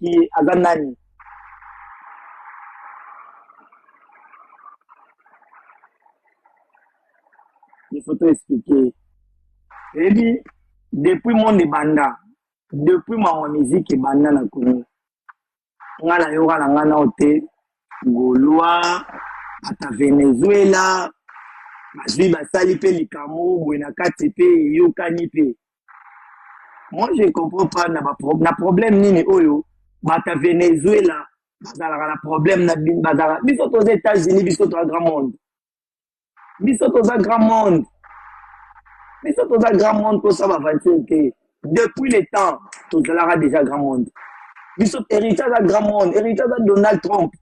expliquer Azanani. Il faut tout expliquer. Et puis, depuis mon banda, depuis ma musique et banda na Congo, ngana yoga na ngana ote, Gaulois, ata Venezuela, mazwi basali pe likamo, bwena kati pe, yokani pe. Moi, je ne comprends pas na problème nini oyo, bata Venezuela, bazalaka na problème na bazalaka. Biso aux États-Unis, biso to grand monde. Biso to grand monde. Biso to grand monde pour ça va que depuis le temps, tout cela déjà grand monde. Biso héritage à grand monde, héritage à Donald Trump.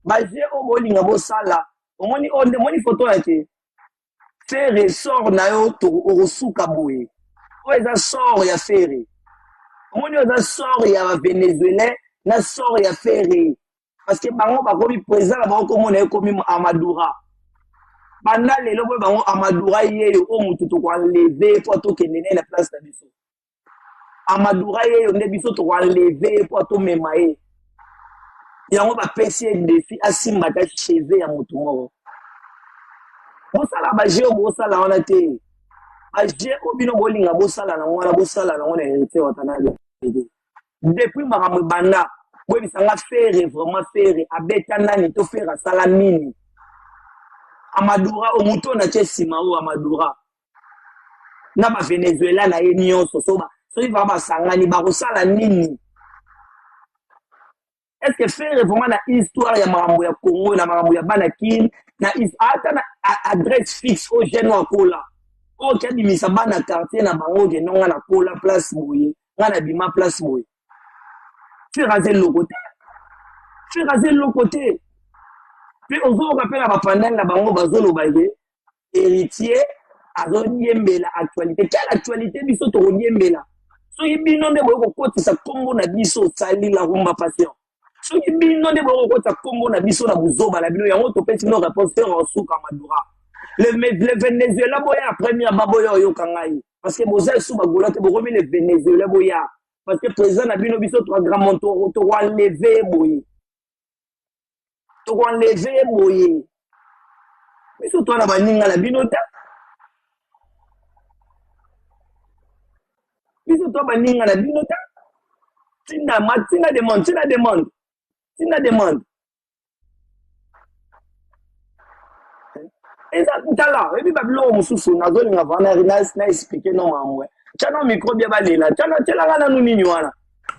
Basé au bolinga bo sala, omoni photo yake. Faire ressort na yo to orosuka boye. Oza sort ya faire. Omoni oza sort ya Venezuela, na sort ya faire. Parce que bango bakomi président bango komona komi Amadoura. Pendant les lobes bango Amadoura yeyo o mutu to kwa lever pour to kenene na place na biso. Amadoura yeyo nde biso to kwa lever pour to memaye. Yango ba pesi défi asimba ta cheve ya mutu moko. Bosala ba jeo bosala wana te. Aje obino bolinga bosala na ngwana hérité watanabe. Depuis makambo banda, boy bisanga faire vraiment faire abeta nani to faire sala nini. Amadoura omuto na chesima o Amadoura. Na ba Venezuela na nyonso soba. So il va ba sangani ba kosala nini. Est-ce que faire vraiment la histoire ya makambo ya Congo na makambo ya Banakin na ata na adresse fixe au jeune wa kola. O ki abimisa bana quartier na bango ke nonga na kola place boye, nga na bima place boye. Faire raser le côté. Faire raser le côté. Puis on va rappeler la pandémie la bango bazolo baye héritier azo niembela actualité. Quelle actualité biso to niembela. So yibino nde boye ko kotisa kombo na biso sali la rumba patient. So yibino nde boye ko kotisa kombo na biso na buzoba la bino yango to pesi no réponse en souka Madura. Le Venezuela boya première baboya yo kangai parce que boza sou bagola te bokomi le Venezuela boya parce que président na bino biso to grand monto to wa lever boye. To wa lever boye. Biso to na baninga la bino ta. Biso to baninga la bino ta. Tina demande. Et ça là, et puis bablo mususu nazoli ngavana na expliquer non amwe. Tchana micro bien balela, tchana ngana nu ninyo wana.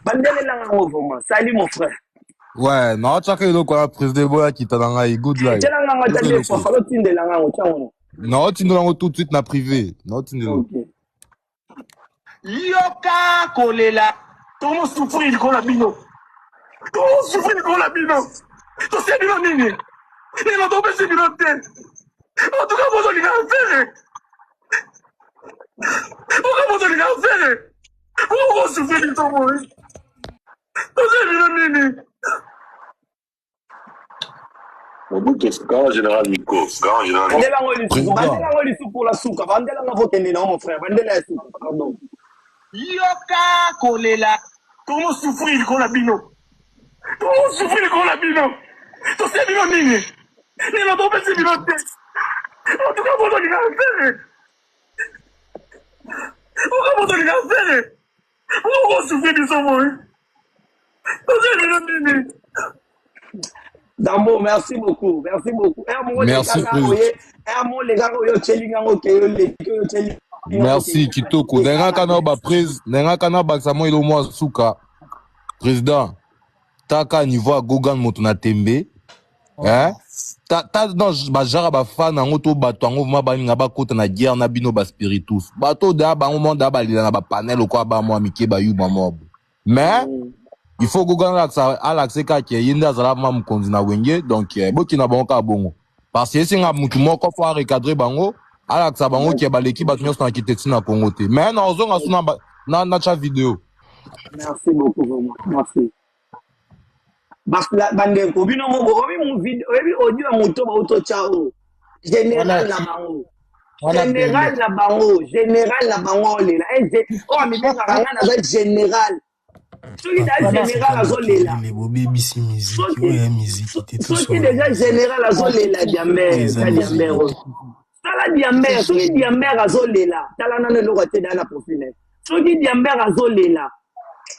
Bandele la ngo vraiment. Salut mon frère. Ouais, non, chaka ilo kwa président boya kitananga good life. Tchana ngana tande kwa falo tinde la ngo tchano. Non, tinde la ngo tout de suite na privé. Non, tinde. OK. Yoka kolela. Tomo souffrir ko la bino. To se bino nini. Ni no to be se bino ten. En tout cas, vous allez faire. Vous allez faire. Vous souffrez du temps, Maurice. Vous allez le nini. Grand général Nico. Grand général Nico. Pour la souka. Vandela nga votene non, mon frère. Vandela la souka. Pardon. Yoka kolela. Comment souffrir qu'on la bino. To se bino nini. Ni no to be se bino ten. En tout cas, vous allez faire. Vous souffrez du sang, Dambo, merci beaucoup. Merci, merci, Kitoko. Nenga kana ba prise, nenga kana ba samo ilo mwa suka. Président, taka niveau Gogan Motuna Tembe. Hein? Non, bajara ba fan na ngoto bato ngo vuma ba nga ba kota na guerre na bino ba spiritus. Bato da ba moment da ba lila na ba panel ko ba mo amike ba yu mob. Mais il faut Gogan Alex ka ke yinda zala ma mkonzi na wenge donc boki na bango bongo. Parce que singa mutu moko faut recadrer bango Alex bango ki ba l'équipe bato nyos na kitexi na Congo te. Mais na ozonga suna na cha vidéo. Merci beaucoup vraiment. Merci. Bande ko bino mo bo mu video ebi audio moto ba auto chao général la bango lela o mi be ngana na général Soki da général azolela. Soki déjà général azolela Diamber, ça Diamber. Tala Diamber, soki Diamber azolela, tala nana eloko te na profil. Soki Diamber azolela.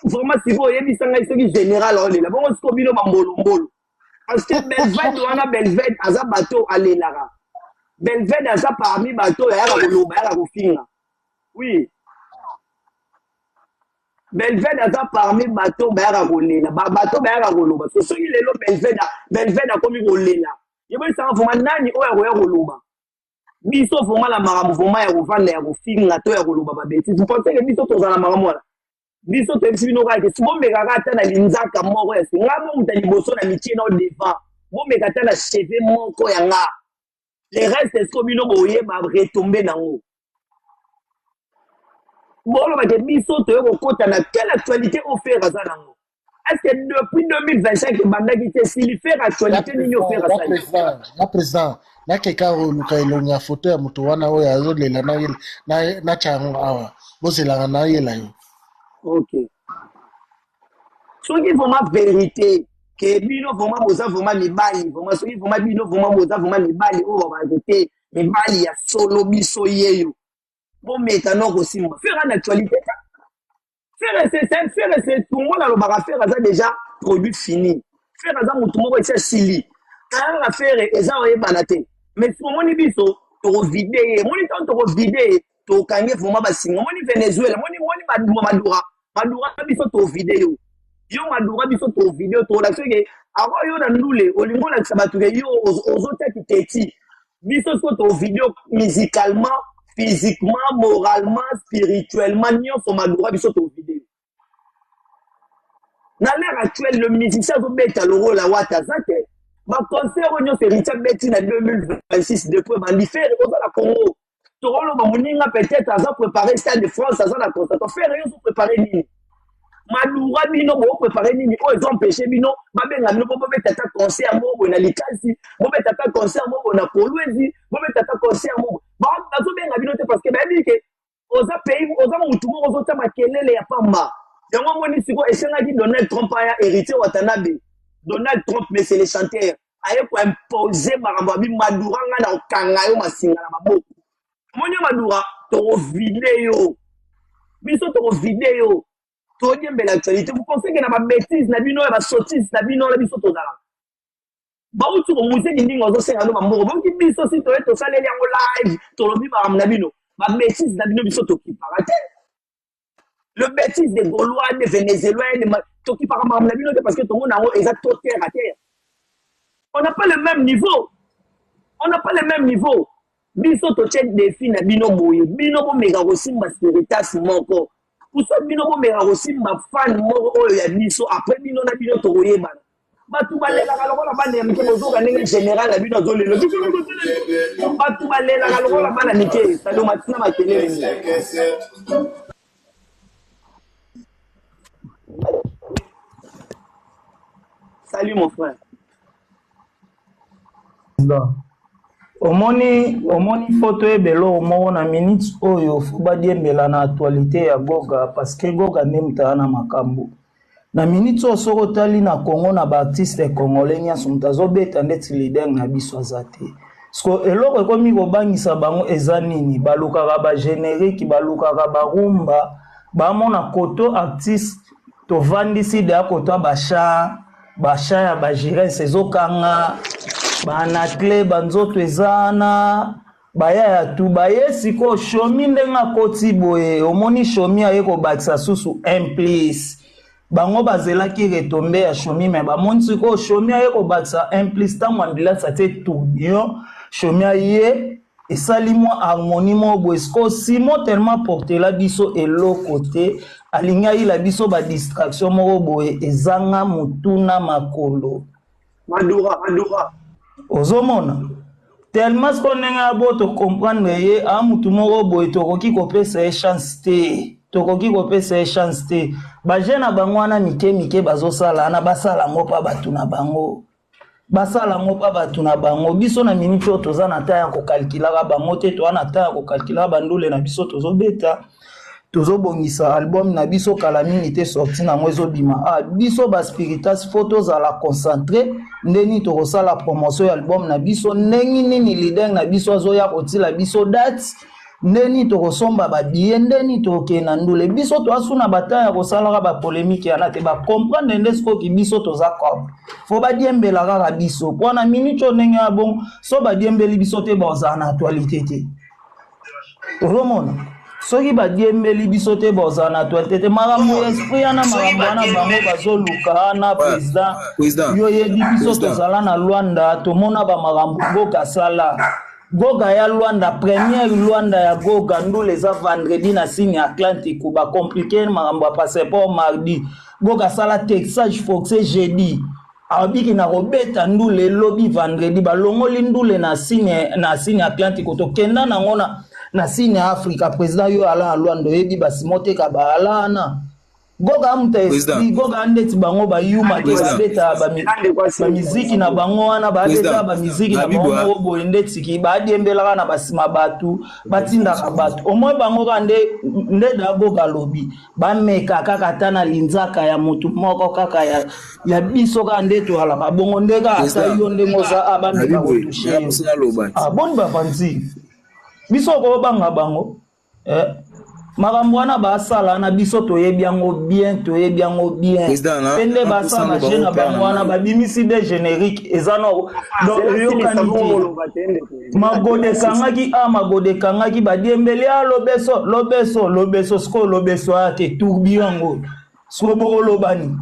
Vraiment si vous yebisanga soki général azolela. Bongo siko bino bambolo. Parce que Belvede wana Belvede aza bateau alélara. Belvede aza parmi bateau ya koloba ya kofinga. Oui. Belvede aza parmi bateau ya kolela. Bateau ya koloba. So soki lelo Belvede akomi kolela. Yebo sanga foma nani oyo ya koloba. Biso foma la marambo foma ya kovanda ya kofinga to ya koloba ba bêtise. Vous pensez que biso tozala marambo wala? Biso tebisino ka ke sibo meka kata na linzaka moko ya singa mo mutali boso na mitie na devant mo meka kata na cheveux moko ya nga le reste est comme bino boye ba retomber nango bolo ba ke biso to yo kota na quelle actualité offert à ça nango est-ce que depuis 2025 bandaki te s'il faire actualité nini offert à ça la président na keka luka elonya photo ya muto wana oyo azolela na chango awa bozela na yela yo. Ok. Soki vraiment vérité que bino vraiment boza vraiment mibali vraiment soki vraiment bino vraiment boza vraiment mibali o ba vérité mibali ya solo biso yeyo bon metano ko simba faire en actualité faire c'est tout le monde le bara faire ça déjà produit fini faire ça mutu moko esa sili quand la faire eza oye banate mais pour moni biso to vider moni to vider to kange vraiment basinga moni Venezuela moni Madura biso to vidéo yo Madura biso to vidéo to la soki avant yo na ndule olingo la sabatuke yo ozote kiteti biso to vidéo musicalement physiquement moralement spirituellement nyonso Madura biso to vidéo na l'ère actuelle le musicien zo beta le rôle la wata zate ba concert onyo c'est Richard Betty na 2026 depuis bandi faire au la Congo Torolo Mamuninga peut-être à préparer Stade de France à la concert faire rien pour préparer nini Madura bino bo préparer nini oh ils ont empêché bino babenga bino bo betata concert mo na likasi bo betata concert mo na Kolwezi bo betata concert mo ba bazo benga bino te parce que ba dit que oza pays oza mutu mo ozota makelele ya pamba yango moni siko esenga di Donald Trump ya héritier Watanabe Donald Trump mais c'est le chanteur aye ko imposer marambo bi Madura nga na okanga yo masinga na maboko Moni Madura to vidéo biso to vidéo to yembe l'actualité vous pensez que na ba bêtise na bino ba sottise na bino la biso to dala ba utu ko musique ndingo zo senga no bamboko bo ki biso si to saleli yango live to lobi ba na bino ba bêtise na bino biso to ki parate le bêtise des Gaulois des Vénézuéliens to ki para na bino parce que to mona ngo exact terre à terre on n'a pas le même niveau biso to check défi na bino boye bino bo mega kosimba spiritas moko uso bino bo mega kosimba fan moko oyo ya biso après bino na bino to koyeba batu balela kalokola bana ya mike bozoka ndenge général na bino zolelo batu balela kalokola bana mike salo matina makelele salut mon frère non. Omoni photo ebelo omo na minutes oyo fuba diembela na actualité ya Goga parce que Goga nemta na makambo na minutes osoko tali na Congo na ba artiste congolais nya sumtazo beta ndeti leader na biso azate sko eloko komi ko bangisa bango ezanini baluka ba générique baluka ba rumba ba mona koto artiste to vandisi de akoto basha ya ba girer sezokanga bana clé banzoto ezana baya ya tu baye siko shomi ndenga koti boye omoni shomi ayeko bakisa susu implice bango bazelaki retombe ya shomi me bamoni siko shomi ayeko bakisa implice tango ambulance ate tourbillon shomi aye esali mwa harmonie mo boye siko simo tellement porté la biso elo côté alingai la biso ba distraction mo boye ezanga mutuna makolo Madura Ozomona tellement ce qu'on a beau te comprendre ye amutu moko boye tokoki kopesa chance te tokoki kopesa chance te ba jeune bangwana mike bazosala na basala ngo pa batu na bango biso na minute toza na ta ya ko calculer bango te to na ta ya ko calculer bandule na biso tozobeta tozobongisa album na biso kala mingi te sorti nango ezobima biso baspiritas fo tozala concentré ndeni tokosala promotion ya album na biso ndenge nini leader na biso azoya kotila biso date ndeni tokosomba babiye ndeni tokokende na ndule biso toasuna bataya ya kosalaka bapolémike yana te bacomprendre nde sikoki biso toza comme fo badiembela kaka biso mpona minute oyo ndenge ya bongo so badiembeli biso te bazala na actualité te tozomona soki badiembeli biso te bozala na actualité te makambo ya esprit yana makambo wana bango bazoluka na président yo yebi biso tozala na Luanda tomona bamakambo Goga sala Goga ya Luanda première Luanda ya Goga ndule eza vendredi na signe Atlantique ba compliqué makambo ya passeport mardi Goga sala texage foxé jeudi abiki na robeta ndule lobby vendredi balongoli ndule na signe Atlantique to kenda na ngona na signe Africa président yo ala Luanda yebi basimote ka balana Goga amta esprit Goga andeti bango ba yuma te babeta ba miziki na bango wana babeta ba miziki na bango boye ndeti ki ba diembela na basima batu batinda ka batu omwe bango kande ndeda Goga lobi ba meka kaka tana linzaka ya mutu moko kaka ya biso ka ndeto ala babongo ndeka ata yo ndengoza abandika kotushe bon ba fanzi biso ko banga bango makambo wana basala na biso toyebi yango bien pende basala jeune bango wana babimisi de générique ezano donc yokaniti magode kangaki badiembeli lobeso sko lobeso ate tourbillon sko bolobani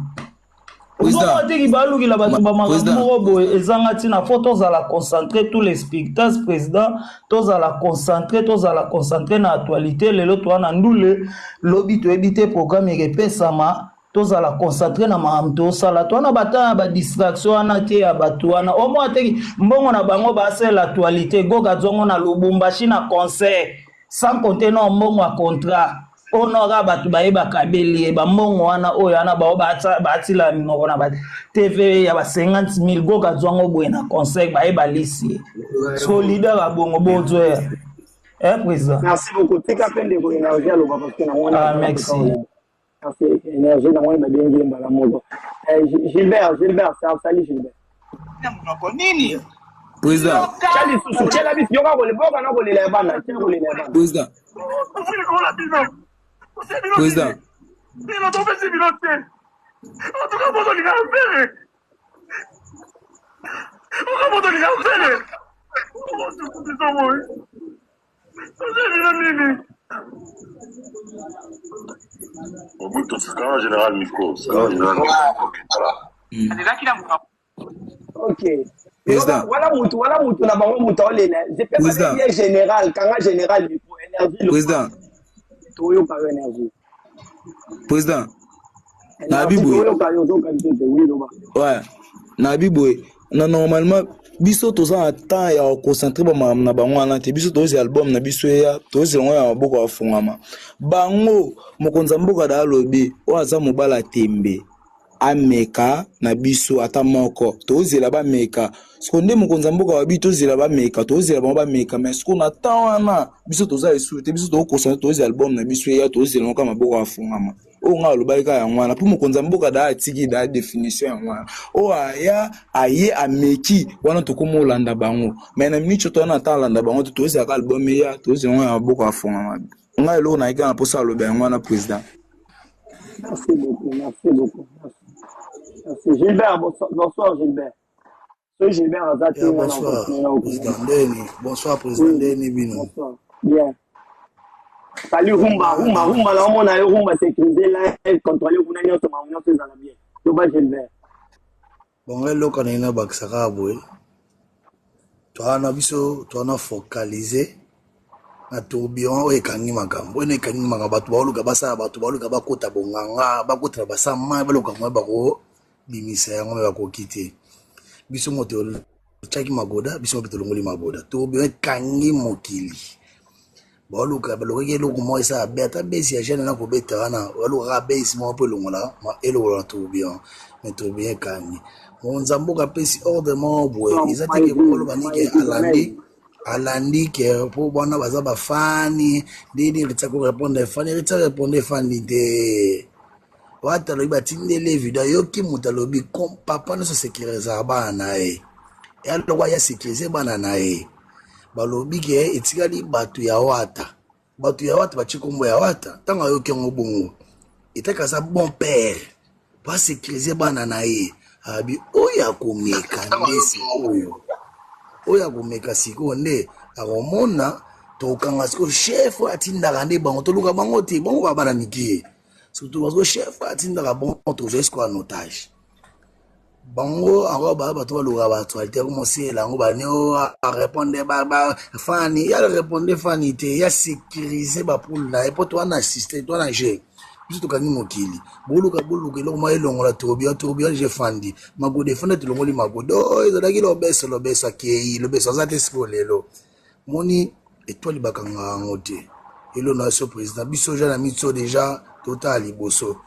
Ozo teki baluki la batu ba makambo boye ezanga tina fo tozala concentrer tous les spectateurs président tozala concentrer na actualité lelo to na ndule lobi to ebite programme repesama tozala concentrer na makambo sala to na bata ba distraction na te ya batu wana o mo teki mbongo na bango ba c'est l'actualité Goga zongo na Lubumbashi na concert sans compter no mbongo a contrat onora batu baeba kabeli ba mbongo wana oyo ana ba batila minoko na ba TV ya ba 50,000 Goga zongo boye na concert baeba lisi so leader ba bongo bozo président merci beaucoup tika pende ko énergie lo parce que na wana merci énergie na wana bengi mbala moto Gilbert salut Gilbert nini président chali susu chela bis yoka ko le boka na ko le bana chela ko le bana président président Bino to pesi bino te. O to ka boto ni ka fere. O ka boto ni ka fere. O to ku to mo. O se bino nini. Mobutu, c'est quand même général Miko. C'est quand même général Miko. Ok. Président. Voilà mutu na bango mutu olela. Je peux pas dire général, quand général Miko énergie. Président. Toyo ka énergie. Président. Nabiboué. Ouais. Nabiboué. Non, normalement, biso toza en temps ya concentrer ba na bango na te biso tozi album na biso ya tozi ngo ya maboko afungama. Bango mokonza mboka da lobi o aza mobala tembe. Ameka na biso ata moko tozi la ba meka. Skonde mokonza mboka wa biso tozi la ba meka tozi la ba meka mais ce qu'on attend wana biso toza esu te biso to concentrer tozi album na biso ya tozi ngo kama maboko afungama. O nga lobalika ya ngwana po mokonza mboka da atiki da définition ya ngwana o aya aye ameki wana to komo landa bango mais na minute to na ta landa bango to tozi aka album ya tozi ngo ya mboka afungama nga elo na ika na posa lobe ya ngwana président. Merci beaucoup. Merci. Gilbert, bonsoir Gilbert. Oui, Gilbert Azati. Bonsoir, président Deni. Bonsoir, président Deni Bino. Bonsoir. Bien. Salut Rumba, là, on a eu Rumba sécurisé là, contrôlé, on a eu un moment, c'est bien. Tout va Gilbert. Bon, là, quand on a Baksara, tu as focalisé. Na tourbillon e kangi makambo ene kangi makambo batu baluka basa batu baluka bakota bonganga bakota basama baluka mwa bako bimisa yango bakokite biso moto chaki magoda biso moto longoli magoda tourbillon e kangi mokili baluka ke loko mo isa beta besi ya jeune na ko beta wana baluka besi mo po longola ma elo la tourbillon mais tourbillon kangi mon zamboka pesi ordre mo boy izati ke ko lo banike alandi alandi ke po bwana baza ba fani ndini ritsa ko répondre fani ritsa répondre fani de wata lobi batindele video yoki mutalobi kom papa no se sécuriser bana nae ya lokwa ya sécuriser bana nae balobi ke etikali batu ya wata bachikombo ya wata tanga yoki ngobongo itaka sa bon père pa sécuriser bana nae abi oya komeka ndesi oya komeka siko nde akomona tokanga siko chef atindaka nde bango toluka bango te bango babana miki surtout parce que chef atindaka bango jusqu'à en otage bango encore bato baluka baactualité commencer lango baneo a répondre ba fani ya répondre fani te ya sécuriser ba pour la et pour toi en assister toi en gérer biso tokangi mokili boluka eloko ma elongola tobia je fandi mago defendre tulongoli magodo ezalaki lobeso akei lobeso aza te siko lelo moni etwali bakanga yango te elo na so président biso ja na mitso déjà total liboso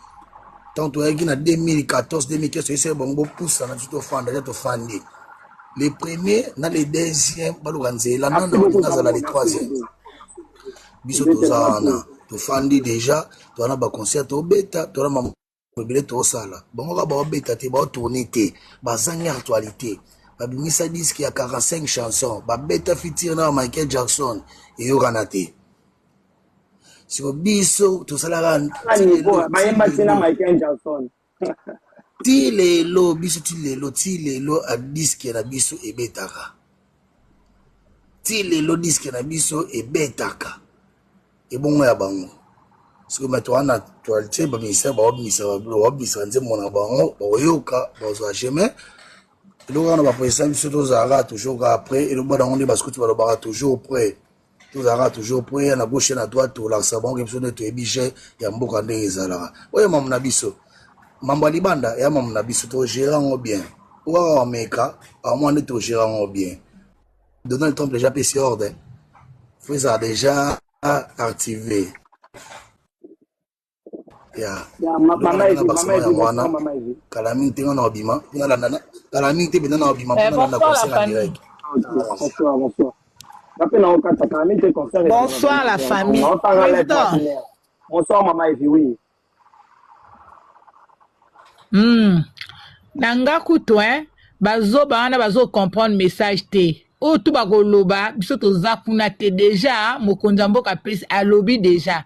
tant toyaki na 2014 2015 ese bango poussa na tuto fanda to fandi les premiers na les deuxième baluka nzela na nazala les troisième biso tozana tofandi déjà tona ba concert obeta tona mabele tosala bango ka ba obeta te ba tourner te bazangi actualité babimisa disque ya 45 chansons ba beta feature na Michael Jackson et yorana te siko biso tosala bayembatina Michael Jackson tilelo biso tilelo a disque na biso ebetaka tilelo disque na biso ebetaka ebongo ya bango siko mato ana actualité ba ministère ba obisa nze mona bango ba yoka ba jamais eloko na ba président biso tozala toujours après eloko bango nde baskuti ba lobaka toujours prêt tozala toujours prêt na gauche na droite to la sabon ke biso ne to ebije ya mboka nde ezala oyo mamu na biso mambo libanda ya mamu na biso to gérer ngo bien owa wa meka a moins de to gérer ngo bien Donald Trump déjà PC ordre faut ça déjà activé ya mama hivi kalami tenga na obima na landa kalami te bena na obima na na concert en direct. Bonsoir la famille. Bonsoir maman hivi oui. Nanga kuto bazo bana bazo comprendre message te. O tu bagoloba biso toza kuna te déjà mokonza mboka pesi alobi déjà.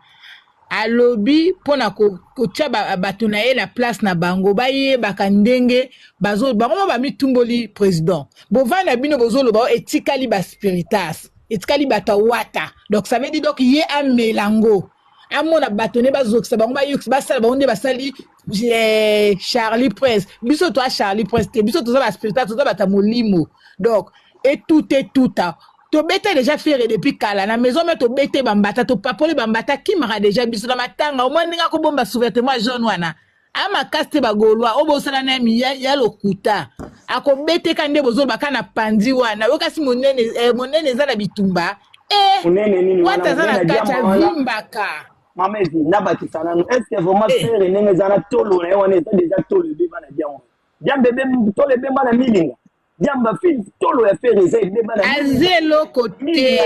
Alobi pona ko tia bato na ye la place na bango baye bakandenge bazo bango ba mitumboli président bovana bino bozoloba etikali ba spiritas etikali bata wata donc ça veut dire donc ye a melango amona bato ne bazokisa bango ba yux basala bango nde basali Charlie Prince biso to Charlie Prince te biso toza ba spiritas toza bata molimo donc et tout to bete déjà faire depuis kala na maison mais to bete bambata to papole bambata qui m'a déjà biso na matanga au moins ninga ko bomba souverainement jaune wana ama kaste bagolwa obosala na mi ya lokuta ako bete kande bozo bakana pandi wana okasi monene za na bitumba monene nini wata za na kacha vimbaka mama ezi na batisana est-ce que vraiment faire nenge za na tolo na wana est déjà tolo be bana diamo diam bébé tolo be bana milinga Diamba fils tolo ya faire eza ebe bana azelo côté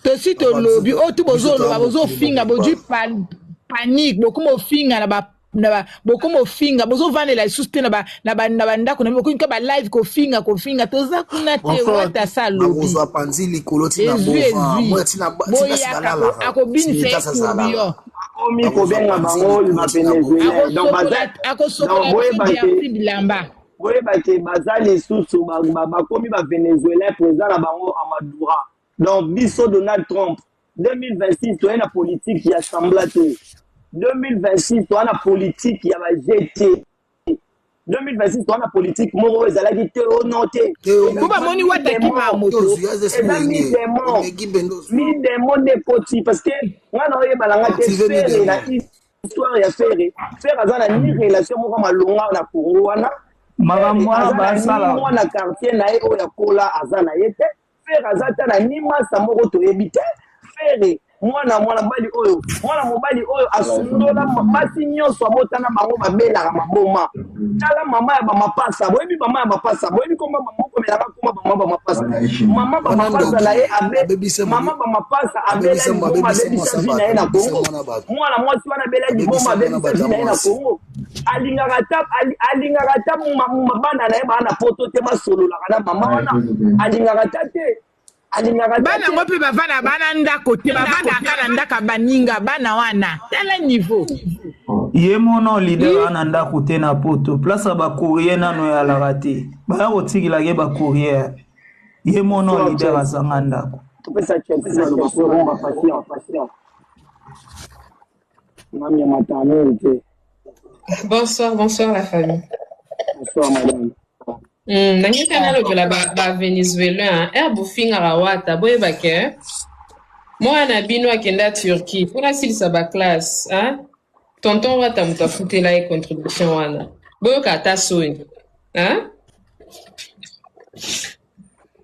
tosi to lobby o tu bozo finga boju panique bokomo finga na bokomo finga bozo vane la suste na ndako na bokomo ba live ko finga toza kuna te wata sa lobby bozo panzi likolo tina bova mwati na boya akobini se kurbio omi ko benga bango ma Venezuela donc bazali bazali susu bakomi ba Venezuela président na bango Amadura donc biso Donald Trump 2026 to na politique ya semblate 2026 to na politique ya ba GT 2026 to na politique moko ezalaki te onote kuba moni wataki ba moto mi demo de koti parce que ngana oye balanga te faire na histoire ya faire azana ni relation moko malonga na Congo wana makamwa basala na quartier na oya kola azana yete faire azata na ni masa moko to ebite faire mwana mobali oyo asundola basi nyonso abotana bango babelaka maboma tala mama ya bamapasa boyebi mama ya mapasa boyebi komba bamokomelaka komba mama bamapasa mama bamapasa na ye mama bamapasa abela liboma abebisa vi na ye na Kongo mwana mwasi wana abela liboma abebisa vi na ye na Kongo alingaka ta mabana na ye bana poto te basololaka na mama wana alingaka ta te bana ngo mpe bavanda bana ndako te bavandaka na ndaka baninga bana wana tala niveau ye mono leader wana ndako te na poto place bacourrier nano yalaka te baya kotikilake bacourrier ye mono leader azanga ndako Bonsoir la famille. Bonsoir madame. Nangi kana lobela ba Venezuela herbe finga rawata boye bake moi na bino akenda Turquie pour la silisa ba classe hein tonton wata mutafutela e contribution wana boye ka ta soni hein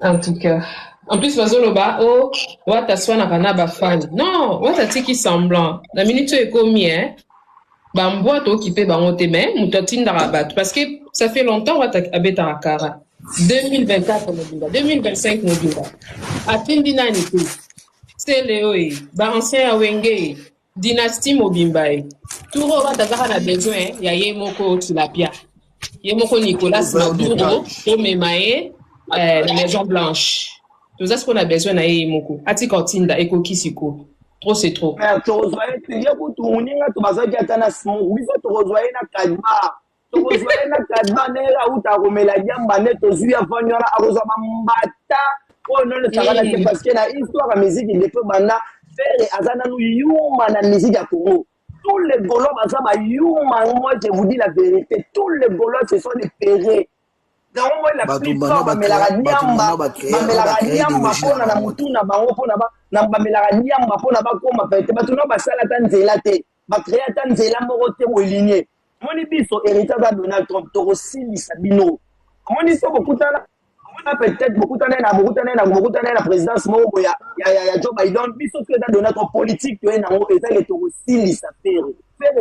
en tout cas en plus bazoloba oh wata swana kana ba fan non wata tiki semblant la minute est combien bamboîte occupé bango te mais mutotinda rabat parce que ça fait longtemps wata abeta akara 2024 mobimba 2025 mobimba atindi nani te c'est leo ba ancien awenge dynastie mobimba turo wata zaka na besoin ya yemoko tilapia yemoko Nicolas Maduro to memaye la Maison Blanche tout ça ce qu'on a besoin na yemoko ati kotinda ekokisiko trop c'est trop. Mais tu reçois il y a beaucoup de monde tu vas dire que na smon biso tu reçois na kadba tu reçois na kadba ne la uta romela diamba ne to zuya fanyola aroza mbata oh non le tsala te parce que la histoire la musique il peut banda faire azana nu yuma na musique ya Congo tous les Gaulois baza ba yuma moi je vous dis la vérité tous les Gaulois ce sont des pérés dans moi la plupart bamelaka diamba pona na mutuna bango pona ba na bamelaka diamba pona bakoma pete bato no basala ta nzela te bakrea ta nzela moko te bolinye moni biso héritage ya Donald Trump tokosilisa bino moni so bokutana peut-être bokutana na présidence moko ya Joe Biden biso to da Donald Trump politique to na ngo eza le tokosilisa fere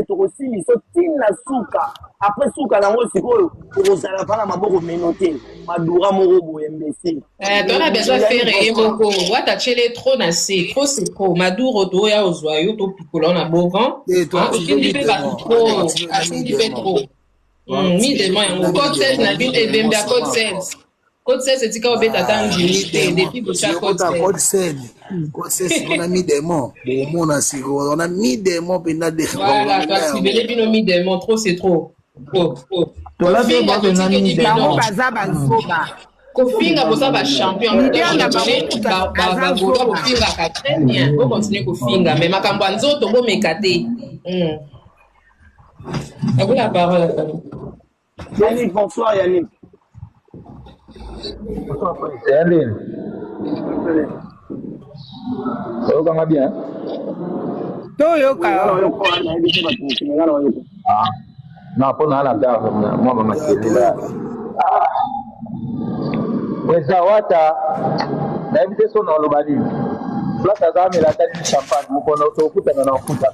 tokosilisa tina suka après suka nango sikoyo tokozala pana maboko menote madura moko boye imbécile on a besoin faire yemoko wata chele trop na c'est trop maduro do ya ozwayo to pikola na bovan okindi pe ba trop asindi pe trop mi de moi code 16 na bite bembe a code 16 code 16 c'est quand beta tangilité depuis pour chaque code 16 on a mis des mots on a mis des mots pena de voilà parce que bele bino mi de mots trop c'est trop to la be ba na mi de mots kofinga bosa ba champion ba goga kofinga ka très bien on continue kofinga mais makambo nzoto bo mekate à vous la parole Yannick bonsoir Yannick Yannick ça va bien toyoka non pour na la dame moi mama là Weza wata na ebite so na olobani place azami la tani champagne mukono to kuta na kuta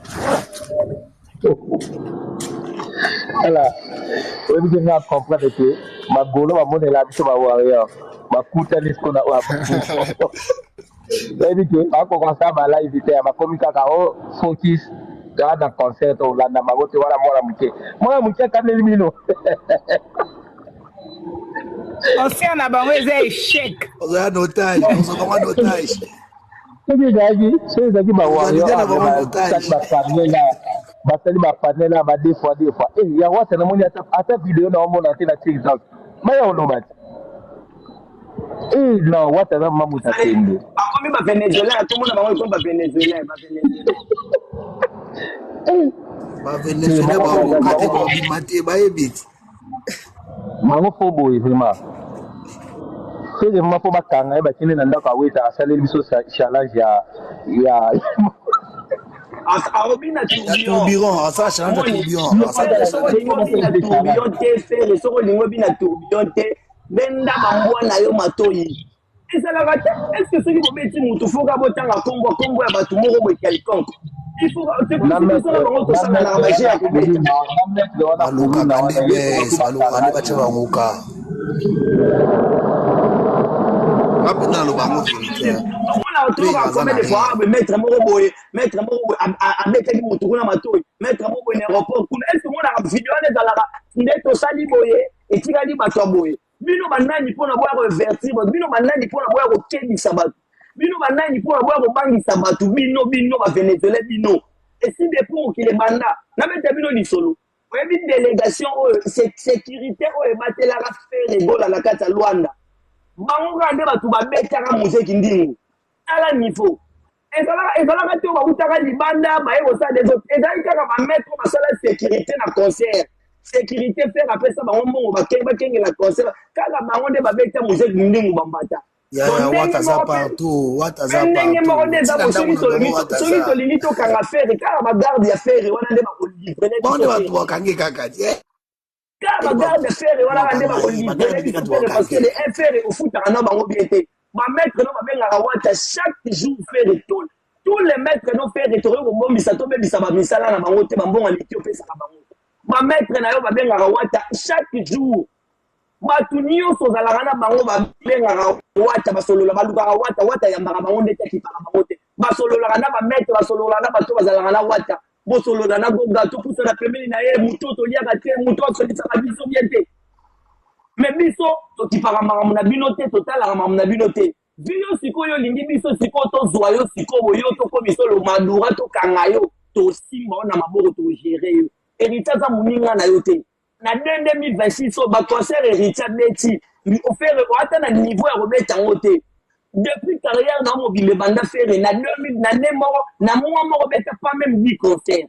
ala webi nga comprendre que magolo ba monela biso ba warrior ba kuta ni skona wa webi que ako kwa saba live te ba komika ka o focus dans concert o la na magote wala mora muke kaneli mino Ancien na bango eza échec. On a un otage, on a un otage. C'est ba warrior ba panela ba deux fois. Eh ya wata na moni ata vidéo na mona te na TikTok. Maya onobati. Eh non wata na mamuta tende. Akomi ba Venezuela tout le monde ba Venezuela ba Venezuela ba kate ba bimate ba ebit. Mango fobo vraiment. C'est vraiment pour bakanga ba kine na ndaka weta asale biso challenge ya Arobina tourbillon, ça challenge tourbillon. Tourbillon te faire le soko lingo bina tourbillon te benda bangwa na yo matoyi. ezalaka te est ce que soki bobeti motu foka botanga kombo ya bato moko boye quelconque il faut bango tosanganaka magie ya kobeta balukaka nde batya bangoka apena lobango vérité omona otoloka combien de fois maître moko boye abetaki motu kuna matoi maître moko boye na aéroport kuna est ce omonaka video wana ezalaka nde tosali boye etikali bato ya boye bino banani mpona boya kovertir bato bino banani mpona boya kokebisa bato bino banani mpona boya kobangisa bato bino bavenezuela bino esi depuis mokili banda nabeta bino lisolo oyebi délégation oyo sécurité oyo ebatelaka fere egola na kati ya lwanda bango kaka nde bato babetaka muzeki ndingu tala niveau ezalaka te oyo bautaka libanda baye kosala des autres ezali kaka bamaître oyo basala sécurité na concert sécurité faire apesa bango mbongo bakengela concert kaka bango nde babeta muzeki ndingu bambata ndenge moko nde eza soki tolingi tokanga fere kaka bagarde ya fere wana nde bakolivre kaka bagarde ya fere wana nde bakolivre parce que le fere ofutaka na bango bien te bamaître no babengaka wata chaque jour fere tol tous les maîtres no fere tokoki kobombisa tobebisa bamisala na bango te bambongo leki opesaka bango bamaître na yo babengaka wata chaque jour bato nyonso ozalaka na bango babengaka wata basolola balukaka wata yambaka bango nde te akipaka bango te basololaka na bamaître basololaka na bato bazalaka na wata bosolola na goga topusana pembeni na ye moto toliaka te moto asolisaka biso bien te me biso tokipaka makambo na bino te totalaka makambo na bino te bino sikoyo olingi biso sikoyo tozwa yo sikoyo yo tokomisolo madura tokanga yo tosimba yo na maboko togere yo héritier aza moninga na yo te na 2026 oyo baconcert héritier beti ofere ata na niveau ya kobeta yango te depuis carrière na mobile banda fere na 2000 na nde moko na mois moko beta pas même 10 concerts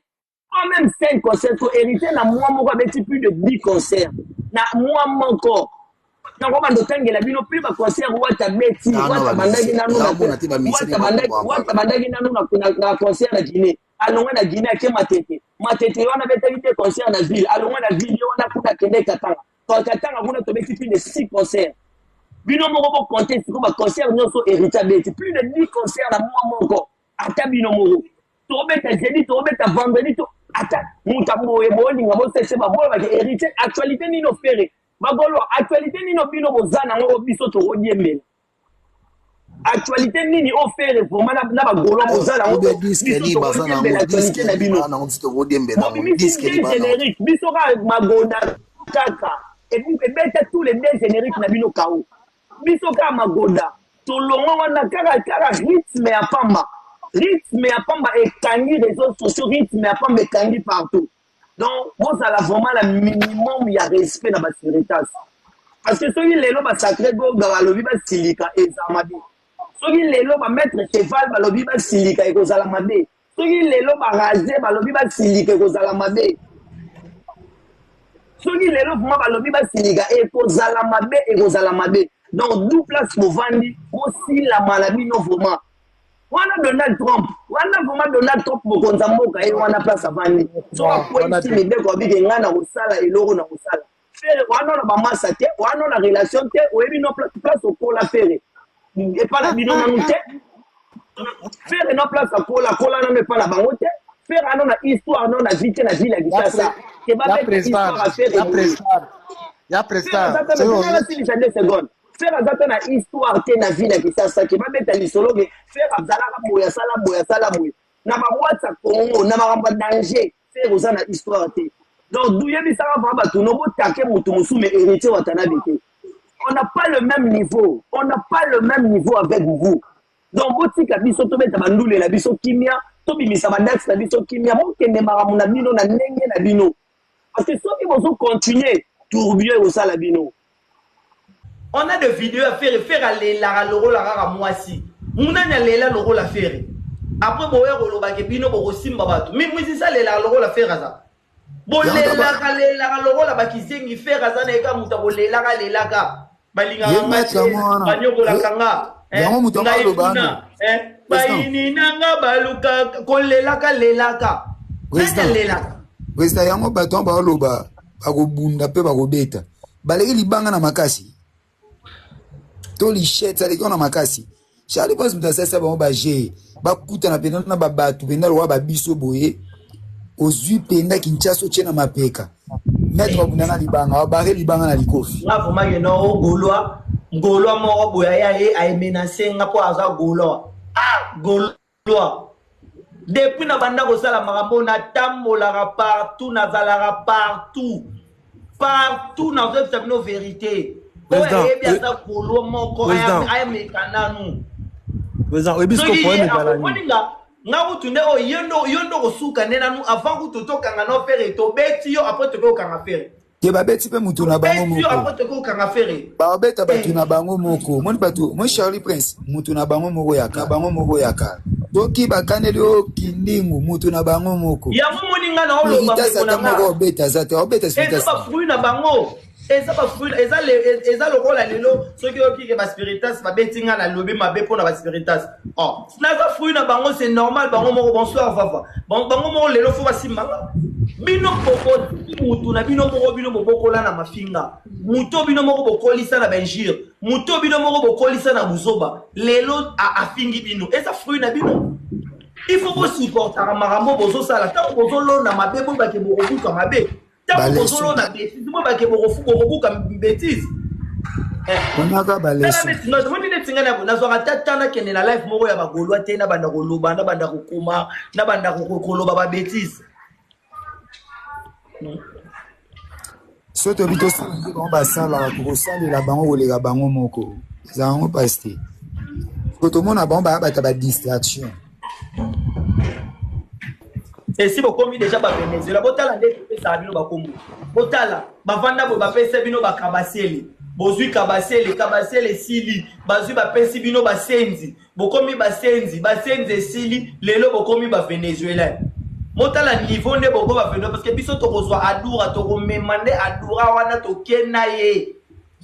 pas même 5 concerts ko héritier na mois moko abeti plus de 10 concerts na mois moko nango bandotangela bino plus baconcert wata beti wata bandaki nanu na concert na Guinée alongwe na Guinée ake matete wana betaki te concert na ville alongwe na ville wana kuna kende katanga kuna tobeti plus de 6 concerts bino moko bokonte siko baconcert nyonso héritier beti plus de 10 concerts na mois moko ata bino moko tobeta jeudi tobeta vendredi to ata muta boye bolinga bosese babola bake héritier actualité nino fere bagolo actualité nino bino bozana ngo biso to odiembela actualité nini ofere vraiment na bagolo bozana ngo biso to odiembela actualité na bino na biso to odiembela disque générique biso ka magoda kaka et puis beta tous les deux génériques na bino kao biso ka magoda to longo wana kaka rythme ya pamba ekangi réseaux sociaux rythme ya pamba ekangi partout donc bozala vraiment la minimum ya respect na basiritas parce que soki lelo basacré goga balobi basilika eza mabe soki lelo bamettre cheval balobi basilika ekozala mabe soki lelo barase balobi basilika ekozala mabe soki lelo vraiment balobi basilika ekozala mabe donc d'où place movandi osilama na bino vraiment wana Donald Trump mokonza mboka ye wana place avandi so akwesi mibeko abike nga na kosala eloko na kosala fere wana na bamasa te wana na relation te oyebi no place okola fere epa na bino nanu te fere no place akola nano epa na bango te fere ano na histoire no na vie te na ville ya Kinshasa ke babeta histoire a fere ya prestar silisa 2 secondes faire azata na histoire te na ville ya Kinshasa ke babeta lisolo ke faire azalaka boya sala boya na babwatsa Congo na makambo danger faire oza na histoire te donc duyebisaka vra bato no botake moto mosume héritier watanabe te on n'a pas le même niveau avec vous donc botika biso tobeta bandule na biso kimia tobimisa bandaxe na biso kimia mokende makambo na bino na ndenge na bino parce que soki bozo continuer tourbillon ekosala bino. On a des vidéos à faire à l'élara loro la rara moisi. Mouna nya lela loro la faire. Après boye rolo ba kebino bo simba batu. Mais c'est ça l'élara loro la faire ça. Bo lela loro la ba kizengi faire ça na eka muta bo lela ka. Balinga ngama. Banyo la kanga. Yango muta ba lo bana. Baini nanga baluka ko lela ka. Westa yango bato ba lo ba ko bunda pe ba ko beta. Baleki libanga na makasi. to lichette ça les on a makasi Charlie pense mutasa ça ba je ba kuta na penda na baba tu penda wa ba biso boye ozui penda kinchaso chena mapeka mettre bunana libanga wa bare libanga na likofi nga vraiment que non Gaulois moko boya ya a menacer nga po aza Gaulois Gaulois depuis na banda ko sala makambo na tambola partout na zalara partout na vous avez nos vérités président ebisko poème balani nga kutunde o yondo kosuka nena nu avant kutotoka nga no faire to beti yo après to ko kanga faire ke babeti pe mutu na bango moko yo après to ko kanga faire ba beta batu na bango moko mon batu mon Charlie Prince mutu na bango moko yaka toki bakaneli o kindingu mutu na bango moko ya moninga na oloba ko na nga beta zate obeta spirita ba fruit na bango eza ba fruit eza le rôle lelo soki oki ke ba spiritas ba betinga na lobi mabe pona ba spiritas oh na za fruit na bango c'est normal bango moko bonsoir vava bango moko lelo fo basimanga bino poko mutu na bino moko bokola na mafinga muto bino moko bokolisa na benjir muto bino moko bokolisa na buzoba lelo afingi bino eza fruit na bino il faut vous supporter marambo bozo sala tant bozo lona mabe bo ba ke bokuka mabe tant bozo lona bêtise bo ba ke bokuka bêtise on a balesi non je me dis tingana na zo ratana kene na life moko ya bagolwa te na banda koloba na banda kokuma na banda kokoloba ba bêtise soto bito singi on ba sala ko sala la bango ko lega bango moko za on paste ko to mona bomba ba ta ba distraction. Et si vous commis déjà ba Venezuela botala ndé pesa bino ba kombo botala bavanda bo ba pesa bino ba kabaseli bozui kabaseli sili bazui ba pesa bino ba senzi bokomi ba senzi sili lelo bokomi ba Venezuela motala niveau ndé boko ba Venezuela parce que biso to kozwa adura to komemande adura wana to kenaye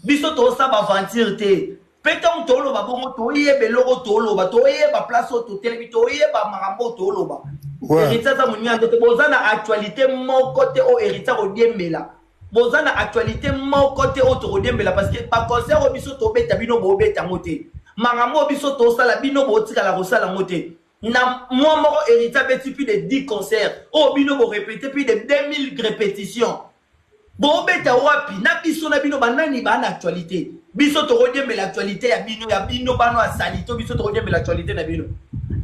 biso to sa ba aventure te Pétan tolo ba bongo to yebe logo tolo ba to yeba place to telebi to yeba marambo tolo ba héritier za munya ndote bozana actualité mon côté au héritier odiembela bozana actualité mon côté au to odiembela parce que pa concert o biso to beta bino bo beta ngote marambo biso to sala bino bo tika la rosala ngote na moi moko héritier beti plus de 10 concerts o bino bo répéter plus de 2000 répétitions bo beta wapi na biso na bino banani ba na actualité biso to rediembe l'actualité ya bino bano asalito biso to rediembe l'actualité na bino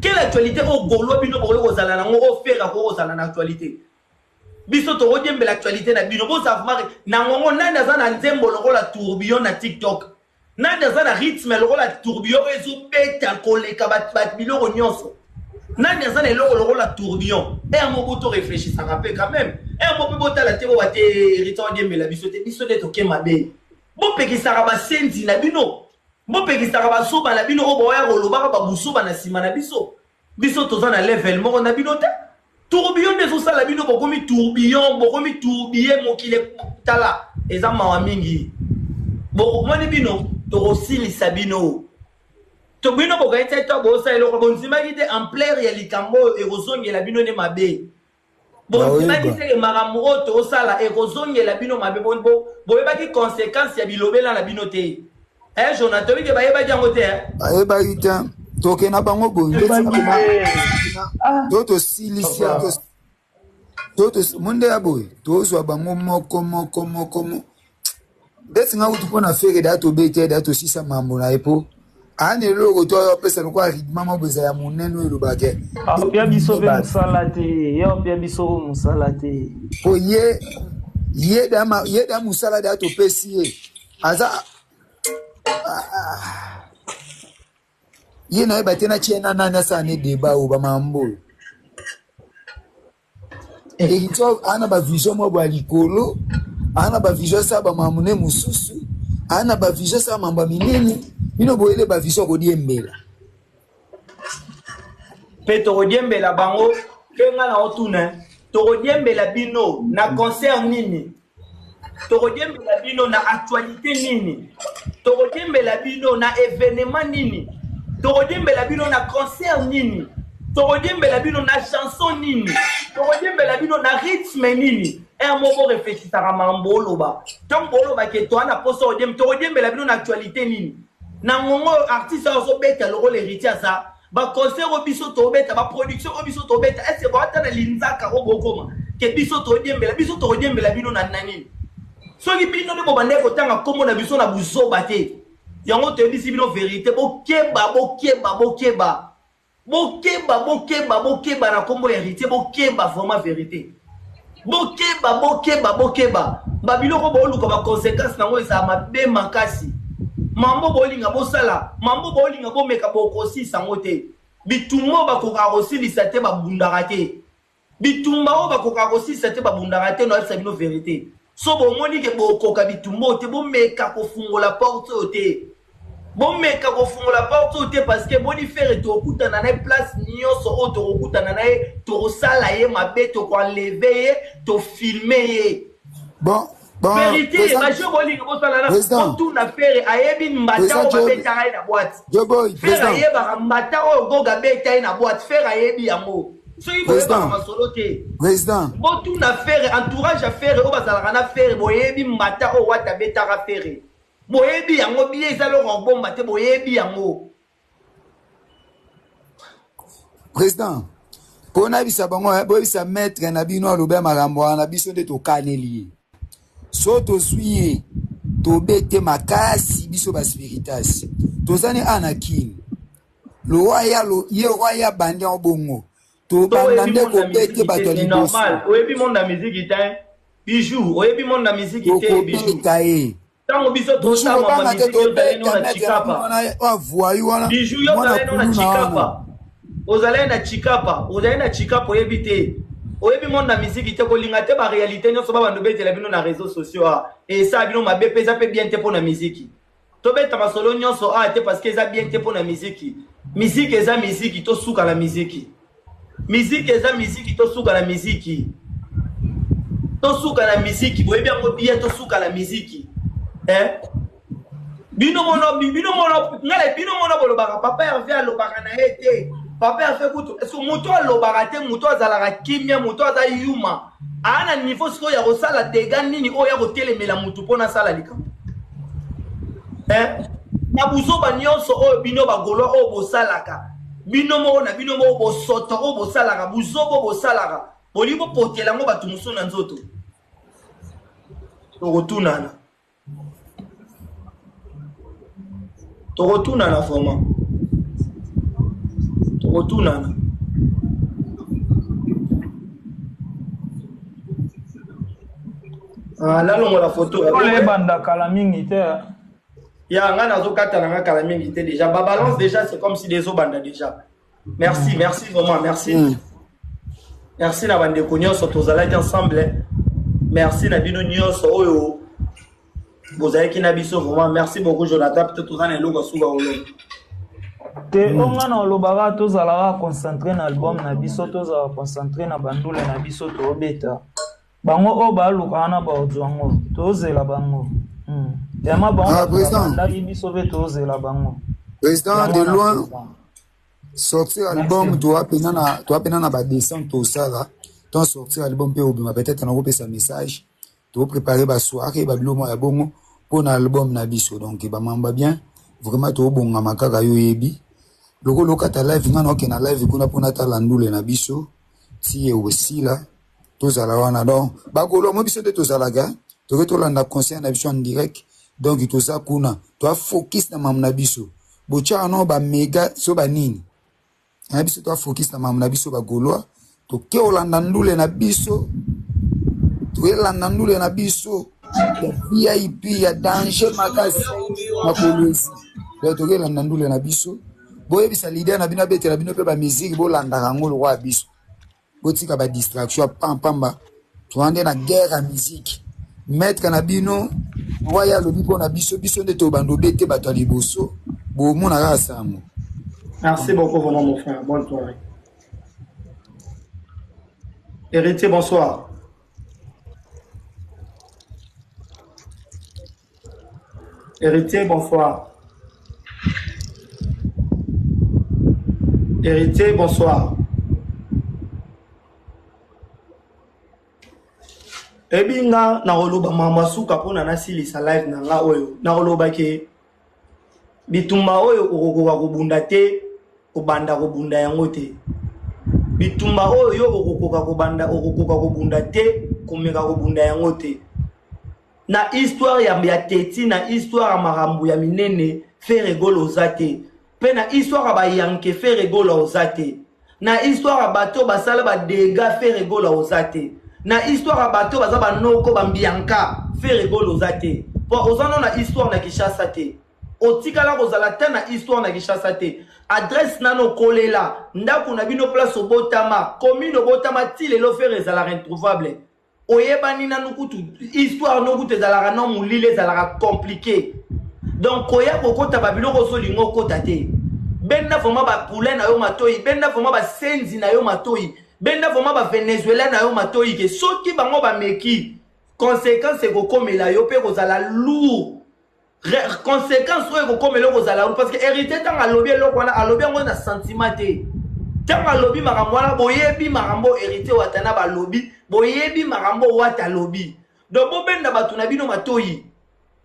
quelle actualité au golo bino bolo kozala nango o fera ko kozala na actualité biso to rediembe l'actualité na bino bo savmari na ngongo nani azana nzembo lokola tourbillon na TikTok nani azana rythme lokola tourbillon ezo beta koleka bat biloko nyonso nani azana lokola tourbillon et un mot to réfléchir ça rappelle quand même et un mot bota la tebo bate retour rediembe la biso de to kemabe bo pekisaka basenzi na bino bo pekisaka basuba na bino o boya kolobaka babusuba na sima na biso toza na level moko na bino te tourbillon de sala bino bokomi tourbillon mokile tala eza mawa mingi bokomoni bino tokosilisa bino to bino bokaita to bosa eloko bonzimaki te en plaire ya likambo ekozongela bino ne mabe bonzimaki te makambo oyo tosala ekozongela bino mabe boyebaki conséquence ya bilobela na bino te Jonathan bike bayebaki yango te bayebaki te toke na bango boye toto silisia toto monde ya boye tozwa bango moko besi nga kutu pona fere da to bete da to sisa mambo na epo ane loko to yo pesa no kwa mama boza ya munene elo bake pia biso be musalate yo pia biso musalate o ye da musala da to pesi aza ye na ba tena chena nana sana deba o ba mambo e to ana ba vision mo ba likolo ana ba vision sa ba mamune mususu ana ba vision sa mamba minene bino boyele ba vision ko diembela peto ko diembela bango kenga na otuna to ko diembela bino na concert nini to ko diembela bino na actualité nini to ko diembela bino na événement nini to ko diembela bino na concert nini to ko diembela bino na chanson nini to ko diembela bino na rythme nini un mot réfléchir à Mambolo ba tant bolo ba que toi na poso odiem to odiem bela bino na actualité nini Nangongo artiste oso beta le rôle héritier ça. Ba concert au biso to beta, ba production au biso to beta. Est-ce que ba tana linzaka o bokoma? Que biso to diembela bino na nani. Soki bino ne bobande ko tanga komo na biso na buzo bate. Yango te bisi bino vérité bokeba na kombo héritier bokeba vraiment vérité. Bokeba. Babilo ko boluka ba conséquences nango esa mabe makasi. Mambo bolinga bosala, mambo bolinga bomeka bokosi sangote. Bitumo bakoka kosi lisate babundarate. Bitumba o bakoka kosi lisate babundarate no alisa bino vérité. So bomoni ke bokoka bitumbo te bomeka kofungola porte ote. Bomeka kofungola porte ote parce que boni faire to okutana na place nyonso o to okutana na to sala ye mabe to ko enlever to filmer. Bon, vérité, Major Boling, tout n'a fait ayebi mbata o betara na boîte. Faire ayeba mbata o goga betara na boîte, faire ayebi yango. So il faut pas masolote. Président. Bon tout n'a fait entourage à faire o bazala na faire boyebi mbata o wata betara faire. Boyebi yango biye ezalo ngombo mbate boyebi yango. Président. Pona bisa bango bo bisa maître na bino alobe makambo na biso nde to kaneli. So to suye to bete makasi biso ba spiritas. To zane anakin. Lo waya bandi en bongo. To bandande ko bete bato liboso. Normal. Oyebi monde la musique ite. Bijou, oyebi monde la musique ite bijou. Tango biso to sa mama musique to na chikapa. Bijou yo na chikapa. Ozalé na chikapa oyebite. Oyebi monde na musique te ko linga te ba réalité nyonso ba bando betela bino na réseaux sociaux et ça bino mabe pesa pe bien te pour na musique. To beta masolo nyonso te parce que ça bien te pour na musique. Musique eza musique to suka la musique. Musique eza musique to suka la musique. To suka la musique boyebi ngo bien to suka la musique. Bino mono ngale bino mono bolo baka papa hervé alo baka na été. Papa a fait kutu. Est-ce que muto alobarate muto azalaka kimia muto azali yuma. Ana niveau siko ya rosala dega nini o ya kotelemela mutu pona sala likambo. Na buzo ba nyonso o bino ba golo o bosalaka. Bino mo na bino mo bosoto o bosalaka buzo bo bosalaka. Bolibo potela ngo batu muso na nzoto. Tokotunana vraiment. Tokotunana. Là on la photo. Les banda kalamingi te. Ya ngana zo kata na kalamingi te déjà. Ba balance déjà c'est comme si des banda déjà. Merci vraiment, merci. Merci na bande ko nyonso tozalaki ensemble. Merci na bino nyonso oyo. Bozalaki na biso vraiment. Merci beaucoup Jonathan peut-être tozana eloko suba olo. Te onga na olobaka tozalaka concentré na album na biso tozala concentré na bandule na biso tobeta bango o baluka na baozwango tozela bango tema bango ndaki biso be tozela bango président de loin sortir album to apena na ba descente to sala ton sortir album pe obima peut-être na kopesa message to préparer ba soirée ba bilomo ya bongo pour na album na biso donc ba mamba bien vraiment to bonga makaka yo yebi loko lokata live ngana oke na live kuna pona tala ndule na biso ti e osila tozala wana donc bagolo mo biso de tozalaga to retolanda concert na biso en direct donc toza kuna to focus na mam na biso bocha no ba mega so ba nini na biso to focus na mam na biso bagolo to ke olanda ndule na biso to elanda ndule na biso ya VIP ya danger makasi makolozi to elanda ndule na biso boye bisa l'idée na bino betela bino pe ba musique bo landa ngolo kwa biso botika ba distraction pamba tuande na guerre à musique mettre na bino waya lo bipo na biso nde to bando bete bato liboso bo mona ka samu. Merci beaucoup vraiment mon frère, bonne soirée. Héritier, bonsoir. Héritier, bonsoir. Héritier, bonsoir. Ebinga na roloba mama suka pona na sili sa live na nga oyo na roloba ke bitumba oyo okokoka kobunda te kobanda kobunda yango te bitumba oyo yo okokoka kobunda te komeka kobunda yango te na histoire ya teti na histoire ya makambo ya minene faire egolo oza te mpe na histoire ya bayanke faire egolo oza te na histoire ya bato basala badega faire egolo oza te na histoire ya bato baza banoko bambianka faire egolo oza te po oza no na histoire na Kinshasa te otikala kozala te na histoire na Kinshasa te adresse nano kolela ndako na bino place obotama commune obotama ti lelo faire ezala introuvable oyebani nanu kutu histoire no kutu ezalaka no mulile ezalaka compliqué donc koya kokota babiloko ozolinga okota te benda foma bapoulin na yo matoi benda foma basenzi na yo matoi benda foma bavenezuela na yo matoi ke soki bango bameki conséquence ekokomela yo mpe kozala lourd conséquence oyo ekokomela kozala lourd parce que hérité ntango alobi eloko wana alobi yango na sentiment te ntango alobi makambo wana boyebi makambo hérité watana balobi boyebi makambo wata lobi donc bobenda bato na bino matoi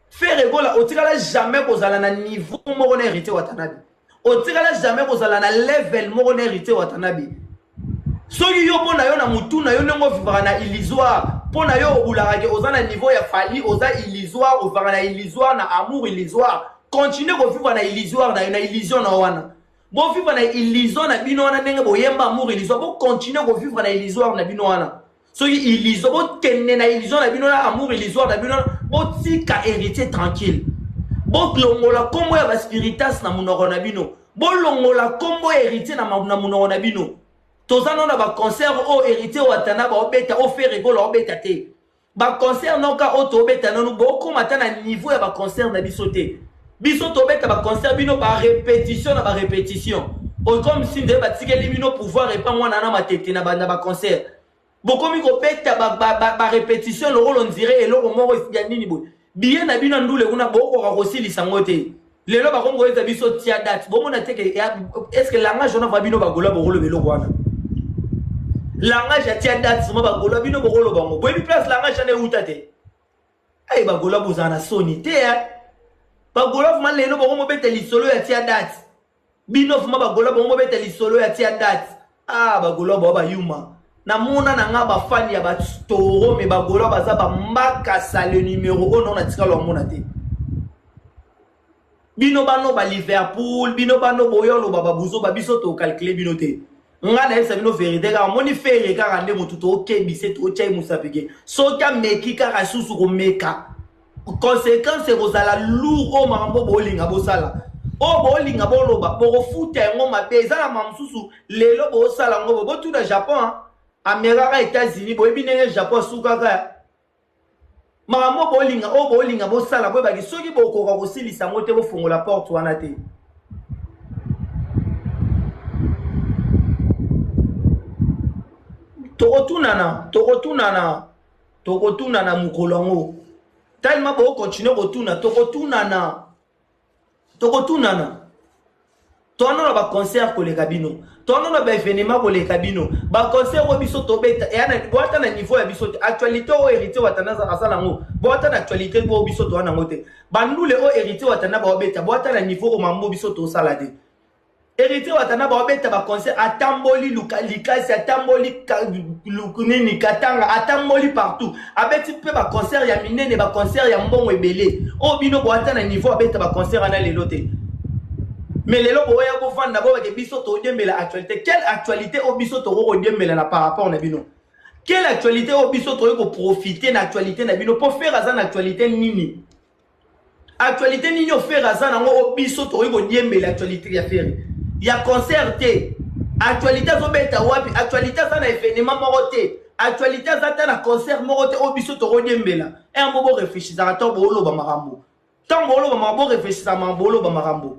faire egola otikala jamais kozala na niveau moko na hérité watanabi otikala jamais kozala na level moko na hérité watanabi soki yo mpo na yo na mutu na yo ndenge ovivaka na illusoire mpo na yo obulaka oza na niveau ya fali oza illusoire ovivaka na illusoire na amour illusoire continue kovivre na illusoire na illusion na wana bovivre na illusion na bino wana ndenge boyemba amour illusoire bocontinue kovivre na illusoire na bino wana soki illusion bokende na illusion na bino na amour illusoire na bino botika héritier tranquille bolongola kombo ya baspiritas na monoko na bino bolongola kombo ya héritier na monoko na bino tozana na ba concert o héritier watana ba obeta o faire rigola obeta te ba concert noka o to obeta nanu boko mata na niveau ya ba concert na biso te biso to obeta ba concert bino ba répétition na ba répétition o comme si ndé ba tikeli bino pouvoir répandre na matete na ba concert boko mi ko beta ba répétition le rôle on dirait eloko moko ya nini boy bien na bino ndule kuna boko ka kosilisa ngote lelo ba kongo eza biso tia date bomo na teke est-ce que langage on va bino ba gola bo rolo beloko wana langage ya tia date sama ba gola bino bo rolo bango boy bi place langage ane utate ay ba gola bozana soni te ba gola fuma lelo bo mo beta lisolo ya tia date bino fuma ba gola bo mo beta lisolo ya tia date ba gola bo ba yuma na mona na nga ba fan ya ba toro me ba gola baza ba makasa le numéro 1 on a tika lo mona te bino bano ba Liverpool bino bano boyolo baba buzo ba biso to calculer bino te nga na esa bino vérité ka moni fere ka rande motu to okebise to chai musapike so ka meki ka rasusu ko meka conséquence rozala lourd o mambo bolinga bosala o bolinga boloba bo futa ngo mabeza na mamsusu lelo bo sala ngo bo tu na Japon Amérique États-Unis bo ebinenge Japon suka ka Mamo bolinga bo sala bo ba ki soki bo ko ko silisa mote bo fungola porte wana te tokotunana mukolongo tellement bo continuer kotuna tokotunana tono na ba concert ko le kabino tono na ba événement ko le kabino ba concert ko biso tobeta e ana boata na niveau ya biso actualité o hérité watanaza asala ngo boata na actualité ko biso to wana ngote bandule o hérité watana ba obeta boata na niveau ko mambo biso to sala de hérité watana ba obeta ba concert atamboli likasi atamboli lukunini katanga atamboli partout abeti pe ba concert ya minene ba concert ya mbongo ebele o bino boata na niveau abeta ba concert ana lelote. Mais les locaux ont fait d'abord que biso to dembela actualité. Quelle actualité au biso to ro dembela na par rapport na bino? Quelle actualité au biso to ko profiter na actualité na bino pour faire azan actualité nini? Actualité nini o faire azan ngo au biso to ko dembela actualité ya faire. Ya concerté. Actualité zo beta wapi? Actualité za na événement moroté. Actualité za ta na concert moroté au biso to ro dembela. Et un bobo réfléchir za to bo lo ba marambo. Tant bo lo ba marambo réfléchir za mambo ba marambo.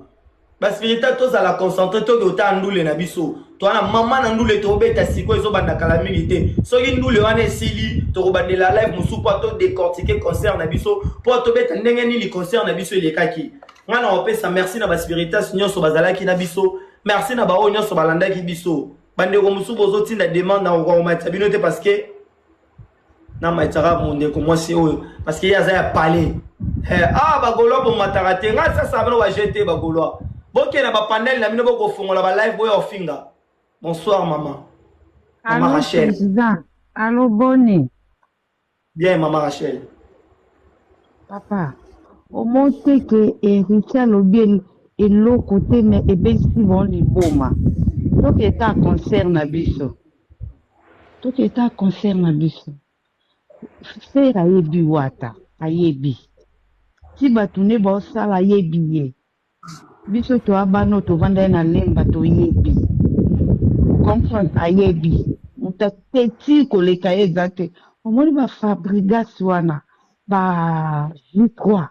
Parce que tous à la concentrer tout autant ndoule na biso toi na maman na ndoule to beta siko ezo banda kala milité so ki ndoule wana sili to bande la live musu po to décortiquer concert na biso po to beta ndenge ni li concert na biso elekaki ngana opesa merci na ba spiritas nyonso bazalaki na biso merci na ba o nyonso balandaki biso bande ko musu bozo tinda demande na ko matsa bino te parce que na matara monde ko moi c'est parce que ya za ya parler Ah, bagolo pour matarate. Nga ça ça va jeter bagolo. Boké na ba panel na mino boko fongola ba live boy ofinga. Bonsoir maman. Maman Allô, Rachel. président. Allô, Bonnie. Bien maman Rachel. Papa, au monte que héritier à l'objet et l'autre côté, mais et bien si bon les boma. Donc, état concerne à biso. Donc, état concerne à biso. Faire à yebi wata, à yebi. Si batune ba sala yebi ye. Biso to abano to vanda na lemba to yebi. Comprendre à yebi. On t'a petit koleka exact. On m'a dit ba fabrication wana. Ba J3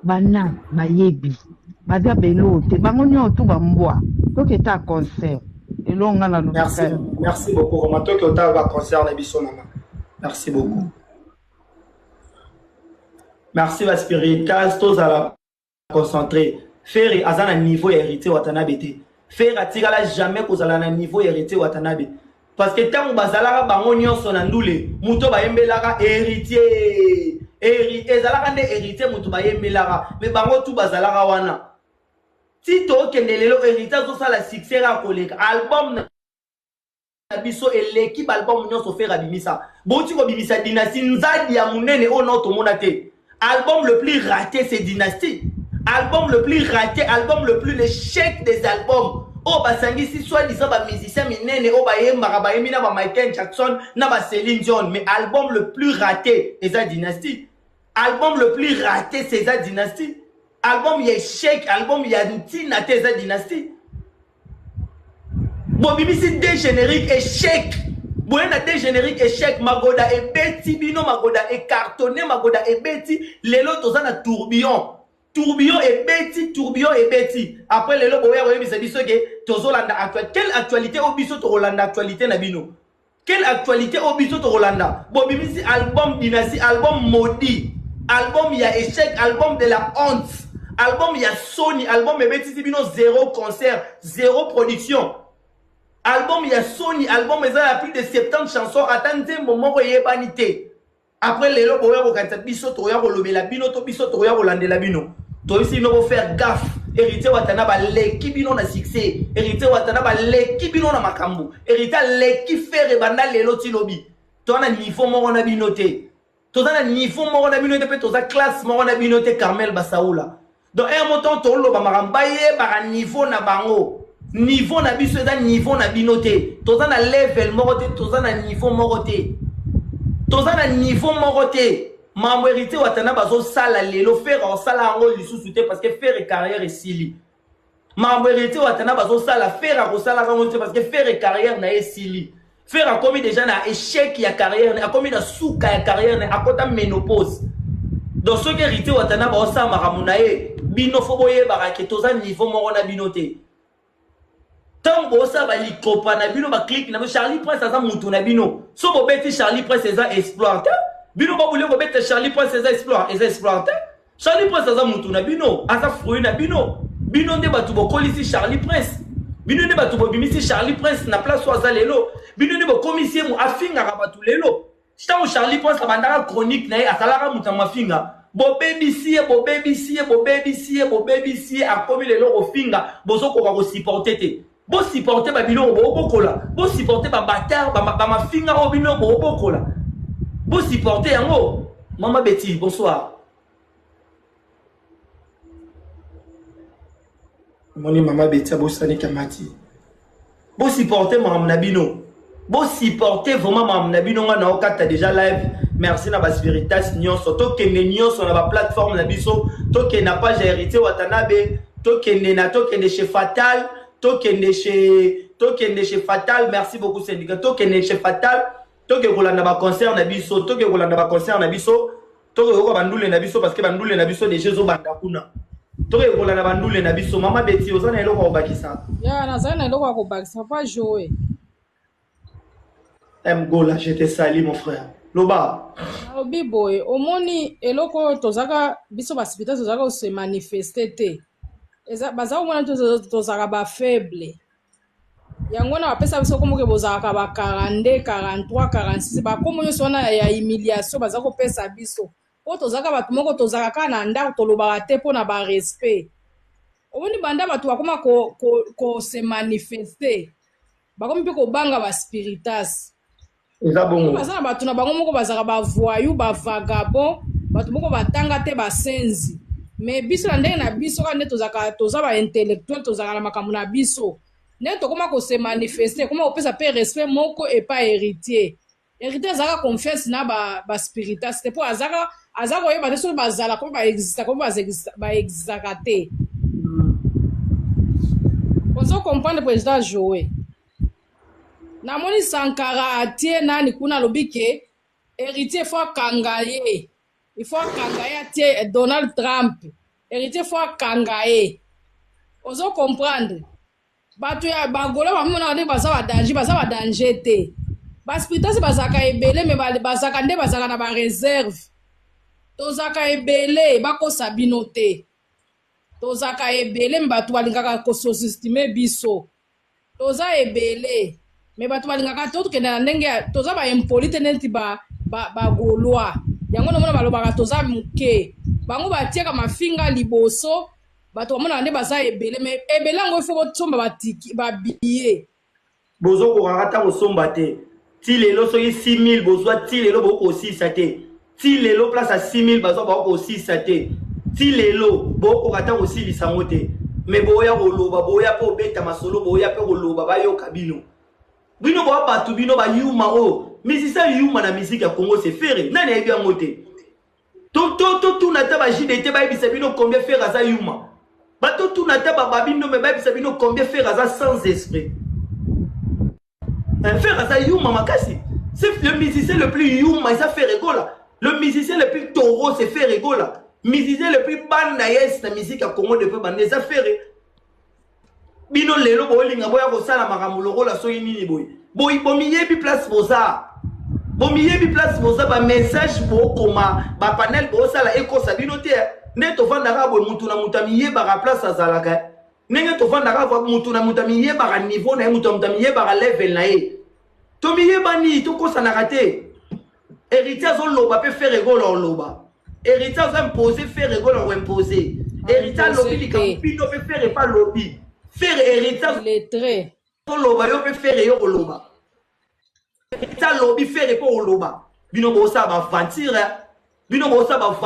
bana ba yebi baza belote bango nyoto bambwa toke ta concert elonga na Merci beaucoup Romato que tu va concert na biso maman. Merci beaucoup. Merci la spirit tous à la concentrer faire azana niveau hérité watanabe te faire atigala jamais kozala na niveau hérité watanabe parce que tant bazalaka bango nyonso na ndule muto ba yembelaka héritier ezalaka nde héritier mutu bayembelaka mais bango tu bazalaka wana ti tokende lelo héritier azosala succès ya koleka album na biso eleki balbum nyonso fera bimisa boti kobimisa dynastie nzadi ya munene ono tomona te album le plus raté c'est dynastie album le plus raté album le plus l'échec des albums oh basangisi soit disant ba musicien minene oh ba yembaka ba yemina ba Michael Jackson na ba Celine Dion mais album le plus raté c'est la dynastie. Album le plus raté, c'est sa dynastie. Album, il y a échec. Album, il y a une sa dynastie. Bon, Bibi, c'est des génériques échec. Bon, il y a des génériques échec. Magoda et Betty, Bino, Magoda et cartonné, Magoda et Betty. Les lots, tous en tourbillon. Tourbillon et Betty. Après, les lots, il y a des quelle actualité au biso to Rolanda actualité Nabino? Quelle actualité au biso to Rolanda? Bon, Bibi, c'est album dynastie, album maudit. Album il y a échec, album de la honte, album il y a Sony, album Betty Bino zéro concert, zéro production. Album il y a Sony, album il y a plus de 70 chansons, attendez un moment où il y a banité. Après les lots, il y a biso toya la bino to biso toya rolande la bino. To ici nous faire gaffe. Hérité Watanaba leki bino na succès, hérité Watanaba leki bino na makambu, hérité leki faire banda lelo tilobi. To na niveau mo na binoté. Tous un niveau mort on a binoté peut tous classe mort on a binoté Carmel Bassaoula donc un montant tolo ba marambaye par niveau na bango niveau na biso da niveau na binoté tous un level moroté tous un niveau moroté tous un niveau moroté mambo hérité watana bazo sala lelo faire en sala ngo lisusu te parce que faire carrière et sili mambo hérité watana bazo sala faire en sala ngo parce que faire carrière na esili. Faire a commis déjà na échec ya carrière, a commis na souka ya carrière, a kota ménopause. Donc ce qui hérité watana ba osa maramunae, bino foboye barake toza niveau morona binoté. Tant bo osa ba likopa na bino ba click na Charlie Prince aza mutu na bino. So bo beti Charlie Prince eza exploité. Bino ba boule bo beti Charlie Prince eza exploité. Charlie Prince aza mutu na bino, aza fruit na bino. Bino nde batu bo kolisi Charlie Prince. Bino ne batu bo bimisi Charlie Prince na place oza lelo. Bino ne bo commissaire mu afinga rabatu lelo. Chita Charlie Prince la bandara chronique na asalaka muta mafinga. Bo baby sie a commis lelo ofinga bozo ko ko supporter te. Bo supporter ba bino bo bokola. Bo supporter ba bâtard ba mafinga o bino bo bokola. Bo supporter yango. Maman Betty, bonsoir. Moni maman Betty Bosani Kamati. Bo supporter maman Nabino. Bo supporter vraiment maman Nabino nga na okata déjà live. Merci na bas Veritas nyonso to kende nyonso na ba plateforme na biso to kende na page hérité Watanabe to kende chez Fatal to kende chez Fatal. Merci beaucoup syndicat to kende chez Fatal to ke kolanda ba concert na biso to ke kolanda ba concert na biso to ko bandule na biso parce que bandule na biso déjà zo banda kuna. Toke kola na bandule na biso mama Betty ozana eloko obakisa. Ya nazana eloko obakisa pas jouer. Gola, je te salue mon frère. Loba. Obi boy, omoni eloko tozaka biso basipita tozaka se manifester te. Eza baza omona tozaka ba faible. Yango na bapesa biso komoke bozaka ba 42, 43, 46 ba komo nyonso na ya humiliation baza ko pesa biso. po tozalaka bato moko tozalaka kaka na ndako tolobaka te mpo na barespect omoni banda bato bakoma kose manifeste bakomi mpe kobanga baspiritas eza bongo baza na bato na bango moko bazalaka bavoyu bavagabond bato moko batanga te basenzi me biso na ndenge na biso kaka nde toza baintellectuel tozalaka na makambo na biso nde tokoma kose manifeste koma kopesa mpe respect moko epa héritier azalaka confiance na baspiritas te mpo aza koyeba te soki bazala komi baexista komi baexistaka te ozo comprendre président Joe namoni Sankara atie nani kuna alobi ke héritier fo akanga ye atie Donald Trump héritier fo akanga ye ozo comprendre bato ya bagolo bamona nde baza badanger te baspiritas bazalaka ebele me bazalaka nde bazalaka na bareserve tozalaka ebele bakosa bino te tozalaka ebele me bato balingaka kososistime biso toza ebele me bato balingaka te tokende na ndenge toza baimpolite neti bagolwa yango nomona balobaka toza moke bango batiaka mafinga liboso bato bamonaka nde baza ebele me ebele yango ifo bosomba babiye bozokokaka ta kosomba te ti lelo soki 6000 bozwa ti lelo bokosisa te ti lelo place ya 6000 bazwa bakosisa te ti lelo bokoka ta kosilisa yango te me boya koloba boya mpe obeta masolo boya mpe koloba bayoka bino boya bato bino bayuma oyo misisa yuma na misiki ya Congo se fere nani ayebi yango te totuna ta bajide te bayebisa bino combien fere aza yuma batotuna ta bababino me bayebisa bino combien fere aza sans esprit faire aza yuma makasi c'est le musicien le plus yuma ça fait rigola le musicien le plus taureau c'est fait rigola musicien le plus banda yes na musique à Congo depuis banda ça fait bino lelo bolinga boya ko sala makambo lokola so nini boy bomiyebi place boza ba message bo koma ba panel bo sala eko sabino te ne to vandaka bo mutu na mutamiye ba place azalaka nenge to vandaka bo mutu na mutamiye ba niveau na mutu mutamiye ba level na ye to miye bani to ko sanaka te héritier zo loba pe faire rigola loba héritier zo imposer faire rigola ou imposer héritier lobby likapino pe faire pas lobby faire héritier lettré to loba yo pe faire yo loba héritier lobby faire po loba bino bo sa ba mentir bino bo sa ba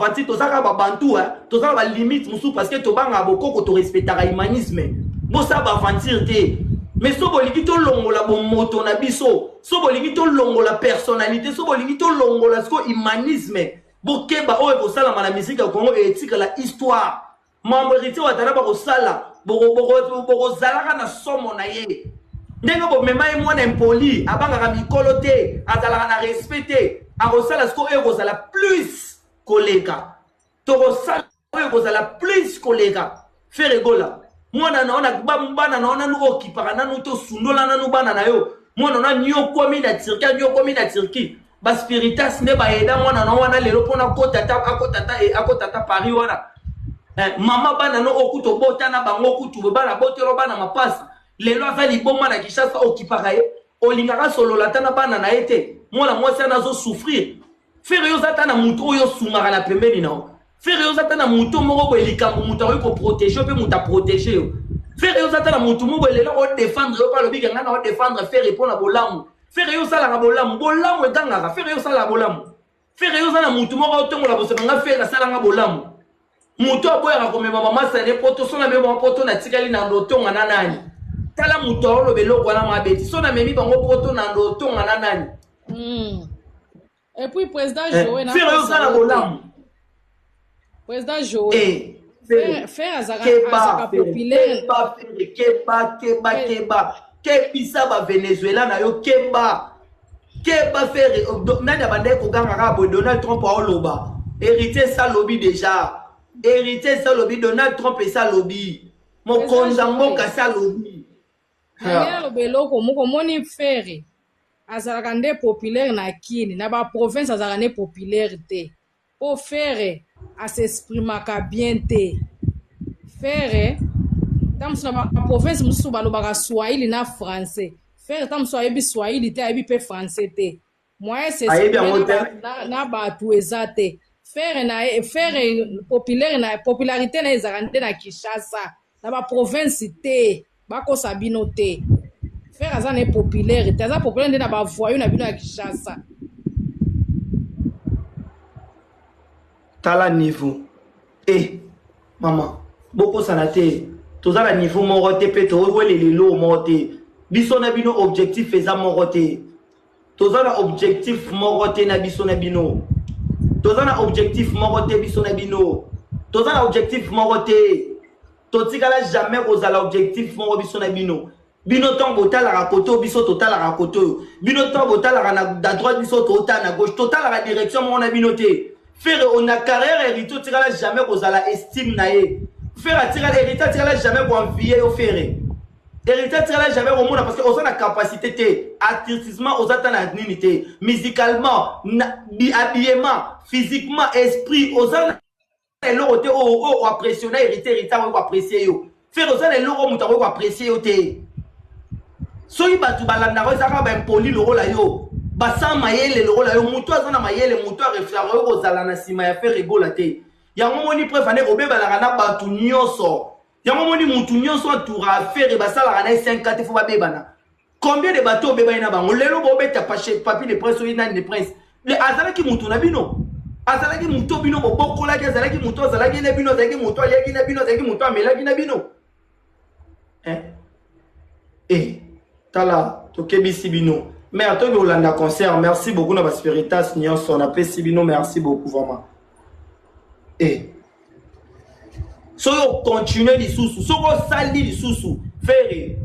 mentir to saka ba bantu to saka ba limite musu parce que to banga bokoko to respectera humanisme bo sa ba mentir te mais so bolingi to longola bo moto na biso so bolingi to longola personnalité so bolingi to longola sko humanisme bokeba oyo bosala na musique ya Congo etika la histoire membre héritier watala ba kosala boko zalaka na somo na ye ndenge bo mema ye mwana impoli abanga mikolo te azalaka na respecté akosala sko oyo kozala plus koleka to kosala oyo kozala plus koleka faire rigola mwana naona bana naona nuko kipaka nanu to sundola nanu bana na yo mwana na nyoko mi na Turquie ba spiritas ne ba eda mwana na wana lelo pona akotata Paris wana mama bana no okuto botana bango kutu bana botelo bana mapasa lelo aza liboma na Kinshasa okipaka ye olingaka solola tana bana na ete mwana mwasi anazo souffrir faire yo zata na mutu oyo sumaka na pembeni nao faire yo zata na mutu moko bo likambo mutu oyo ko protéger pe muta protéger yo faire yo zata na mutu moko lelo o défendre yo pa lo bika ngana o défendre faire pour na bolamu faire yo sala na bolamu etangaka faire yo sala bolamu faire yo zana mutu moko otongola boso nga faire sala nga bolamu mutu aboya ko mema mama sa ne poto sona mema poto na tikali na ndotonga na nani tala mutu olo beloko na mabeti sona memi bango poto na ndotonga na nani et puis président Joe na faire yo sala bolamu président Joe faire azaka populaire keba kebisa ba Venezuela na yo keba faire nani abande ko ganga ka bo Donald Trump a oloba héritier ça lobby déjà héritier ça lobby Donald Trump et ça lobby mon konzambo ka ça lobby ya beloko moko moni faire azalaka nde populaire na kini na ba province azalaka nde populaire te po faire asexprimaka bien te faire tamusu na province mususu balobaka swahili na français faire tamusu ayebi swahili te ayebi pe français te moyen c'est na bato eza te faire popularité na ezalaka nde na Kinshasa na baprovince te bakosa bino te faire aza na populaire te aza populaire nde na bavoyo na bino ya Kinshasa. Tala niveau maman bokosana te tozala niveau moko te mpe towelelelo moko te biso na bino objectif eza moko te tozala objectif moko te na biso na bino tozala objectif moko te biso na bino tozala objectif moko te totikala jamais kozala objectif moko biso na bino bino ntango botalaka koto biso totalaka koto bino ntango botalaka na droite biso totala na gauche totalaka direction moko na bino te faire on a carrière hérité tirala jamais kozala estime na ye faire tirala hérité tirala jamais ko envier au faire hérité tirala jamais au monde parce que on a capacité té artistiquement aux atteindre nini té musicalement habillement physiquement esprit aux a l'eau té o apprécier hérité on apprécier yo faire aux a l'eau muta ko apprécier yo té soyi batu balanda ko saka ba impoli l'eau la yo basa mayele le rôle yo muto azana mayele muto a réfléchir ko zala na sima ya faire rigola te yango moni préfane obeba la na batu nyonso yango moni mutu nyonso toura faire basala na 5 fo babebana combien de bateaux obeba ina bango lelo bo beta papier de presse ina de presse le azala ki mutu na bino azala ki muto bino bo bokola ki azala ki muto azala ki na bino azala ki muto ali ki na bino azala ki muto amela ki na bino tala tokebisi bino. Mais à toi, Olanda concert, merci beaucoup na Spiritas Nyonso, on appelle Sibino, merci beaucoup vraiment. So yo continue di susu, so ko sali di susu, faire.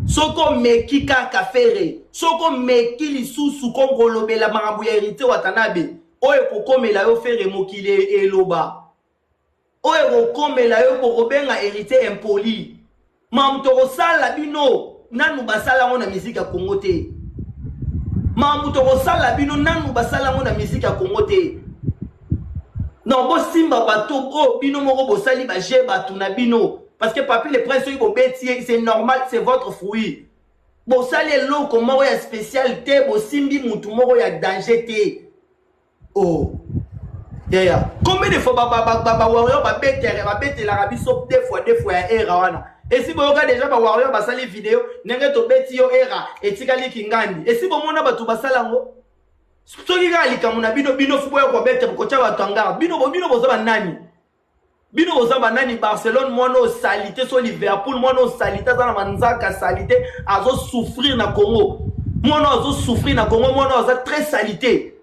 So ko meki kaka faire. So ko meki li susu ko kolobela makambo ya hérité watanabe. Oye ko komela yo faire mokile eloba. Oye ko komela yo ko robenga hérité impoli. Mamto ko sala bino, nanu basala ngona musique ya Congo te. Mamuto kosala bino nanu basala ngona musique ya Congo te. Non bo simba bato bino moko bosali ba je batu na bino parce que papi les princes bo beti c'est normal c'est votre fruit. Bosali eloko moko ya spécialité bo simbi mutu moko ya danger te. Combien de fois warrior ba bete la rabiso deux fois ya era wana. Et si vous regardez déjà ba warrior ba sali vidéo nenge to beti yo era etikali kingandi. Et si vous mona batu basala ngo soki ga likamuna bino fubo ko bete ko cha batanga bino bozaba nani bino bozaba nani Barcelone mono salité so Liverpool mono salité za na manzaka salité azo souffrir na Congo mono azo souffrir na Congo mono azo très salité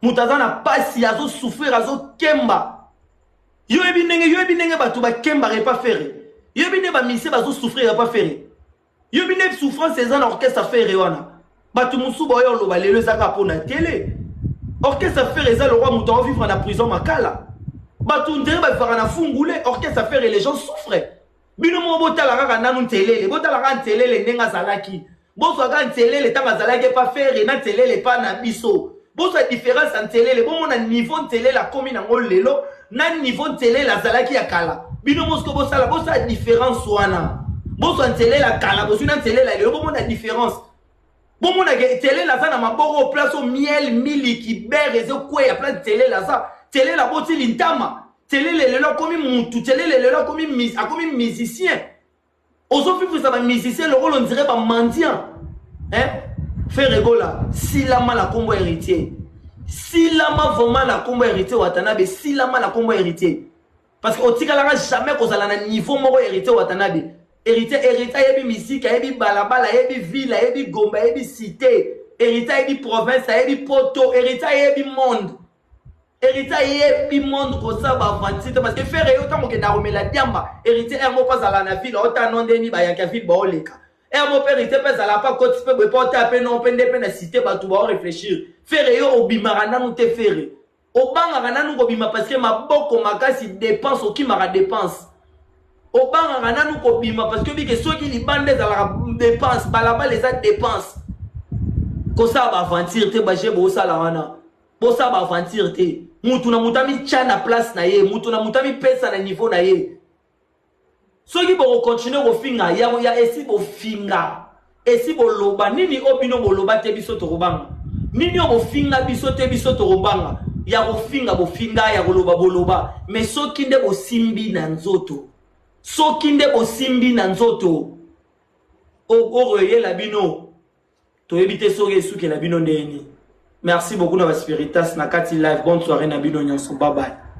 mutaza na pasi azo souffrir azo kemba yo ebinenge batu ba kemba repa faire yo bine ba mise bazo souffrir repa faire yo bine souffrance c'est un orchestre faire wana batu musuba yo lo balelo zaka pona télé orchestre faire eza le roi muto vivre na prison makala batu ndere ba fara na fungule orchestre faire les gens souffrent bino mo botala kaka nanu télé botala kaka télé ndenga zalaki boso kaka télé tanga zalaki pa faire na télé pa na biso boso différence en télé bon na niveau télé la commune ngo lelo na niveau télé la zalaki ya kala bino mosko bosala bosa différence wana boso en télé la kala boso na télé la lelo bon na différence. Bon, mon télé la na maboro place au miel miliki berezo quoi ya place télé la ça télé la boti lintama télé le comme mutu télé le comme musicien ozo fi ça ba musicien le rôle on dirait pas mendiant faire rigola si la mala combo héritier si la ma vraiment la combo héritier watanabe si la mala combo héritier parce que otika la jamais ko zala na niveau moko héritier watanabe hérité yebi musique yebi balabala yebi ville yebi gomba yebi cité hérité yebi province yebi poto hérité yebi monde ko ça ba vanti parce que faire yo tamo ke na romela diamba hérité mo pas ala na ville ota nondeni ba ya ka ville ba oleka mo hérité pas ala pas côté pe pas taper non pende pe na cité ba tu ba réfléchir faire yo obimara nanu te faire obanga nanu ko bima parce que maboko makasi dépense o ki mara dépense obanga nanu ko bima parce que bike soki libande za la dépense balaba les a dépense ko ça ba aventure te ba je bo sala wana bo ça ba aventure te mutu na mutami chana place na ye mutu na mutami pesa na niveau na ye soki bo continuer ko finga ya esi bo finga esi bo loba nini obino bo loba te biso to robanga nini bofinga biso te biso torobanga ya bofinga bofinga ya boloba boloba mais soki nde bosimbi na nzoto soki nde bosimbi na nzoto oyela bino toyebi te soki esukela bino ndeni. Merci beaucoup na Spiritas na kati live. Bonne soirée na bino nyonso. Bye bye.